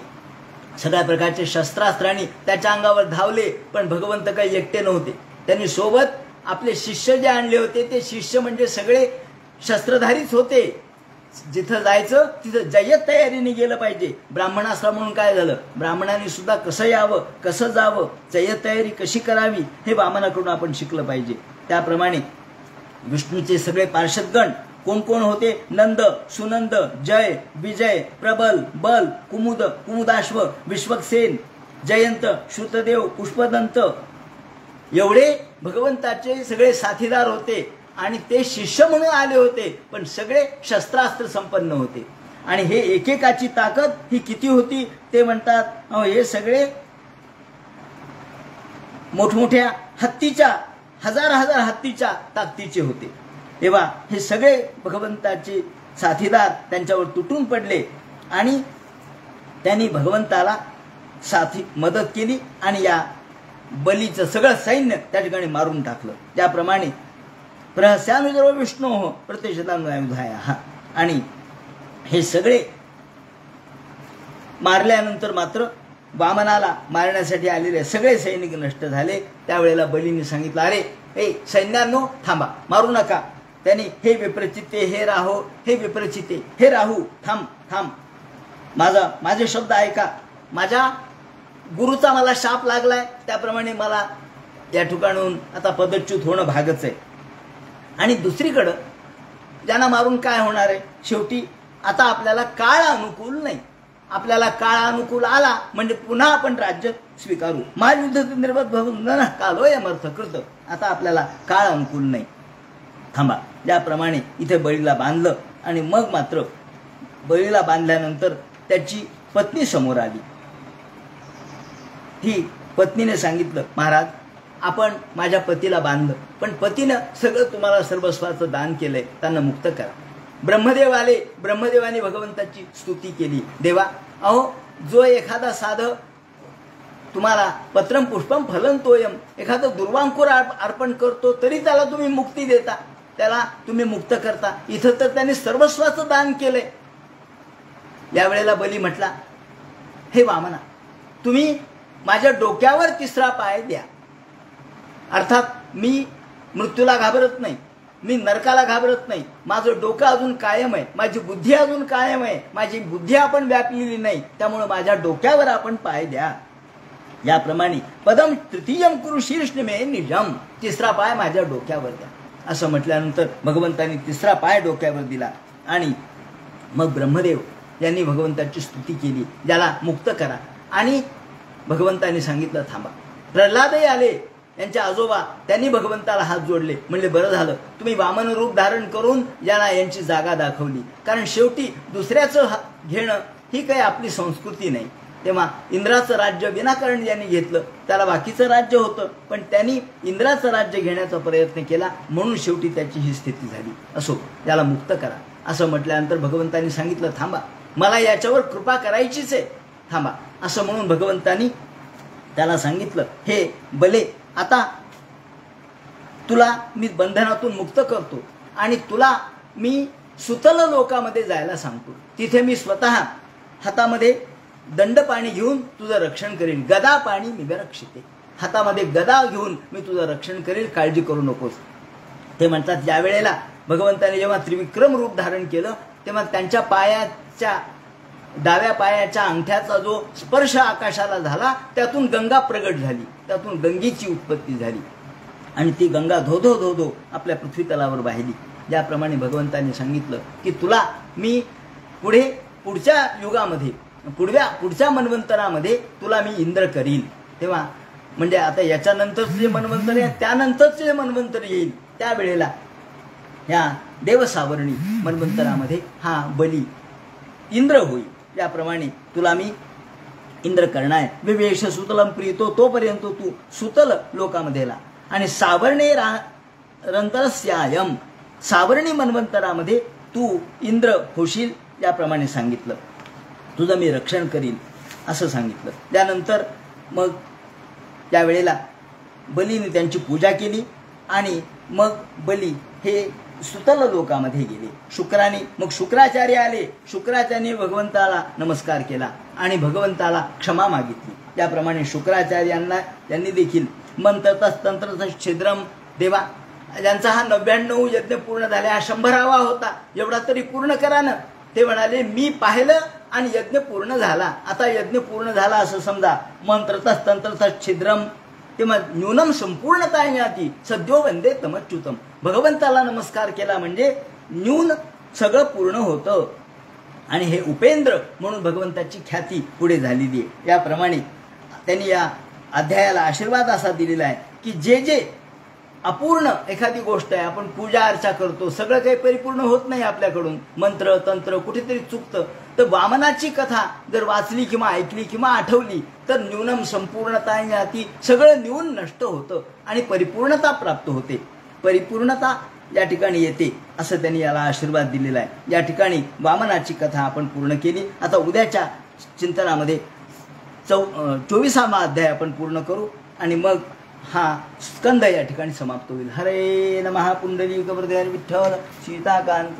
सगळ्या प्रकारचे शस्त्रास्त्रांनी त्याच्या अंगावर धावले. पण भगवंत काही एकटे नव्हते, त्यांनी सोबत आपले शिष्य जे आणले होते ते शिष्य म्हणजे सगळे शस्त्रधारीच होते. जिथं जायचं तिथं जय्यत तयारीने गेलं पाहिजे. ब्राह्मणास्त्र म्हणून काय झालं, ब्राह्मणांनी सुद्धा कसं यावं, कसं जावं, जय्यत तयारी कशी करावी हे वामनाकडून आपण शिकलं पाहिजे. त्याप्रमाणे विष्णूचे सगळे पार्षदगण कोण कोण होते, नंद, सुनंद, जय, विजय, प्रबल, बल, कुमुद, कुमुदाश्व, विश्वक्सेन, जयंत, श्रुतदेव, पुष्पदंत एवढे भगवंताचे सगळे साथीदार होते. आणि ते शिष्य म्हणून आले होते, पण सगळे शस्त्रास्त्र संपन्न होते. आणि हे एकेकाची ताकद ही किती होती ते म्हणतात, हे सगळे मोठमोठ्या हत्तीच्या, हजार हजार हत्तीच्या ताकदीचे होते. तेव्हा हे सगळे भगवंताचे साथीदार त्यांच्यावर तुटून पडले आणि त्यांनी भगवंताला साथी मदत केली आणि या बलीचं सगळं सैन्य त्या ठिकाणी मारून टाकलं. त्याप्रमाणे प्रहस्यानुजरो विष्णो प्रतिशतानुधाया, आणि हे सगळे मारल्यानंतर मात्र वामनाला मारण्यासाठी आलेले सगळे सैनिक नष्ट झाले. त्यावेळेला बलीने सांगितलं, अरे हे सैन्यांनो थांबा, मारू नका. त्यांनी हे विप्रचित्ते हे राहो, हे विप्रचित्ते हे राहू, थांब थांब, माझे शब्द ऐका. माझ्या गुरुचा मला शाप लागलाय, त्याप्रमाणे मला या ठिकाणून आता पदच्युत होणं भागच आहे. आणि दुसरीकडं ज्यांना मारून काय होणार आहे, शेवटी आता आपल्याला काळ अनुकूल नाही. आपल्याला काळ अनुकूल आला म्हणजे पुन्हा आपण राज्य स्वीकारू. महायुद्ध निर्भत भरून कालोय अमर्थ कृत, आता आपल्याला काळ अनुकूल नाही, थांबा. ज्याप्रमाणे इथे बळीला बांधलं आणि मग मात्र बळीला बांधल्यानंतर त्याची पत्नी समोर आली. ही पत्नीने सांगितलं, महाराज आपण माझ्या पतीला बांधलं, पण पतीनं सगळं तुम्हाला सर्वस्वाचं दान केलंय, त्यांना मुक्त करा. ब्रह्मदेव आले. ब्रह्मदेवाने भगवंताची स्तुती केली. देवा, अहो जो एखादा साधं तुम्हाला पत्रम पुष्पम फलन तोयम, एखादं दुर्वांकुर अर्पण करतो तरी त्याला तुम्ही मुक्ती देता, त्याला तुम्ही मुक्त करता. इथं तर त्याने सर्वस्वाचं दान केलंय. यावेळेला बली म्हटला, हे वामना, तुम्ही माझ्या डोक्यावर तिसरा पाय द्या. अर्थात मी मृत्यूला घाबरत नाही, मी नरकाला घाबरत नाही, माझं डोकं अजून कायम आहे, माझी बुद्धी अजून कायम आहे, माझी बुद्धी आपण व्यापलेली नाही, त्यामुळे माझ्या डोक्यावर आपण पाय द्या. याप्रमाणे पदम तृतीयम कुरु शीर्षमे निजम, तिसरा पाय माझ्या डोक्यावर द्या. असं म्हटल्यानंतर भगवंतांनी तिसरा पाय डोक्यावर दिला आणि मग ब्रह्मदेव यांनी भगवंताची स्तुती केली, ज्याला मुक्त करा. आणि भगवंतांनी सांगितलं थांबा. प्रल्हादही आले, यांचे आजोबा, त्यांनी भगवंताला हात जोडले. म्हणले बरं झालं तुम्ही वामन रूप धारण करून यांना यांची जागा दाखवली, कारण शेवटी दुसऱ्याचं घेणं ही काही आपली संस्कृती नाही. तेव्हा इंद्राचं राज्य विनाकारण ज्यांनी घेतलं त्याला बाकीचं राज्य होतं, पण त्यांनी इंद्राचं राज्य घेण्याचा प्रयत्न केला, म्हणून शेवटी त्याची ही स्थिती झाली. असो, त्याला मुक्त करा. असं म्हटल्यानंतर भगवंतांनी सांगितलं थांबा, मला याच्यावर कृपा करायचीच आहे, थांबा. असं म्हणून भगवंतांनी त्याला सांगितलं, हे बले, आता तुला मी बंधनातून मुक्त करतो आणि तुला मी सुतल लोकामध्ये जायला सांगतो. तिथे मी स्वतः हातामध्ये दंड पाणी घेऊन तुझं रक्षण करेन. गदा पाणी मी रक्षिते, हातामध्ये गदा घेऊन मी तुझं रक्षण करेन, काळजी करू नकोस. ते म्हणतात ज्यावेळेला भगवंताने जेव्हा त्रिविक्रम रूप धारण केलं तेव्हा त्यांच्या पायाच्या डाव्या पायाच्या अंगठ्याचा जो स्पर्श आकाशाला झाला त्यातून गंगा प्रगट झाली, त्यातून गंगेची उत्पत्ती झाली आणि ती गंगा धोधो धोधो आपल्या पृथ्वी तलावर वाहिली. ज्याप्रमाणे भगवंतांनी सांगितलं की तुला मी पुढच्या युगामध्ये पुढच्या मन्वंतरामध्ये तुला मी इंद्र करील. तेव्हा म्हणजे आता याच्यानंतरचं जे मन्वंतर आहे त्यानंतरचं जे मन्वंतर येईल त्यावेळेला या देवसावर्णी मन्वंतरामध्ये हा बली इंद्र होईल. त्याप्रमाणे तुला मी इंद्र करणार. विवेश सुतलम प्रीतो, तोपर्यंत तू सुतल लोकामध्ये ला. आणि सावर्णे रंतरस्यायम, सावर्णी मन्वंतरामध्ये तू इंद्र होशील. याप्रमाणे सांगितलं, तुझं मी रक्षण करीन असं सांगितलं. त्यानंतर मग त्यावेळेला बलीने त्यांची पूजा केली आणि मग बली हे सुतल लोकामध्ये गेले. मग शुक्राचार्य आले. शुक्राचार्याने भगवंताला नमस्कार केला आणि भगवंताला क्षमा मागितली. त्याप्रमाणे शुक्राचार्यांना त्यांनी देखील मंत्रतः तंत्रतः छिद्रम, देवा ज्यांचा हा 99 यज्ञ पूर्ण झाले, हा 100वा होता, एवढा तरी पूर्ण करा ना. ते म्हणाले मी पाहिलं आणि यज्ञ पूर्ण झाला, आता यज्ञ पूर्ण झाला असं समजा. मंत्रतः तंत्रतः छिद्रम, तेव्हा न्यूनम संपूर्णता ज्ञाती सद्यो वंदे तमच्युतम. भगवंताला नमस्कार केला म्हणजे न्यून सगळं पूर्ण होतं आणि हे उपेंद्र म्हणून भगवंताची ख्याती पुढे झालेली आहे. याप्रमाणे त्यांनी या अध्यायाला आशीर्वाद असा दिलेला आहे की जे जे अपूर्ण एखादी गोष्ट आहे, आपण पूजा अर्चा करतो, सगळं काही परिपूर्ण होत नाही आपल्याकडून, मंत्र तंत्र कुठेतरी चुकतं, तर वामनाची कथा जर वाचली किंवा ऐकली किंवा आठवली तर न्यूनम संपूर्णता याती, सगळं न्यून नष्ट होतं आणि परिपूर्णता प्राप्त होते. परिपूर्णता या ठिकाणी येते असं त्यांनी याला आशीर्वाद दिलेला आहे. या ठिकाणी वामनाची कथा आपण पूर्ण केली. आता उद्याच्या चिंतनामध्ये 24वा अध्याय आपण पूर्ण करू आणि मग हा स्कंद या ठिकाणी समाप्त होईल. हरे नमः. पुंडलिक वरदे विठ्ठल सीताकांत.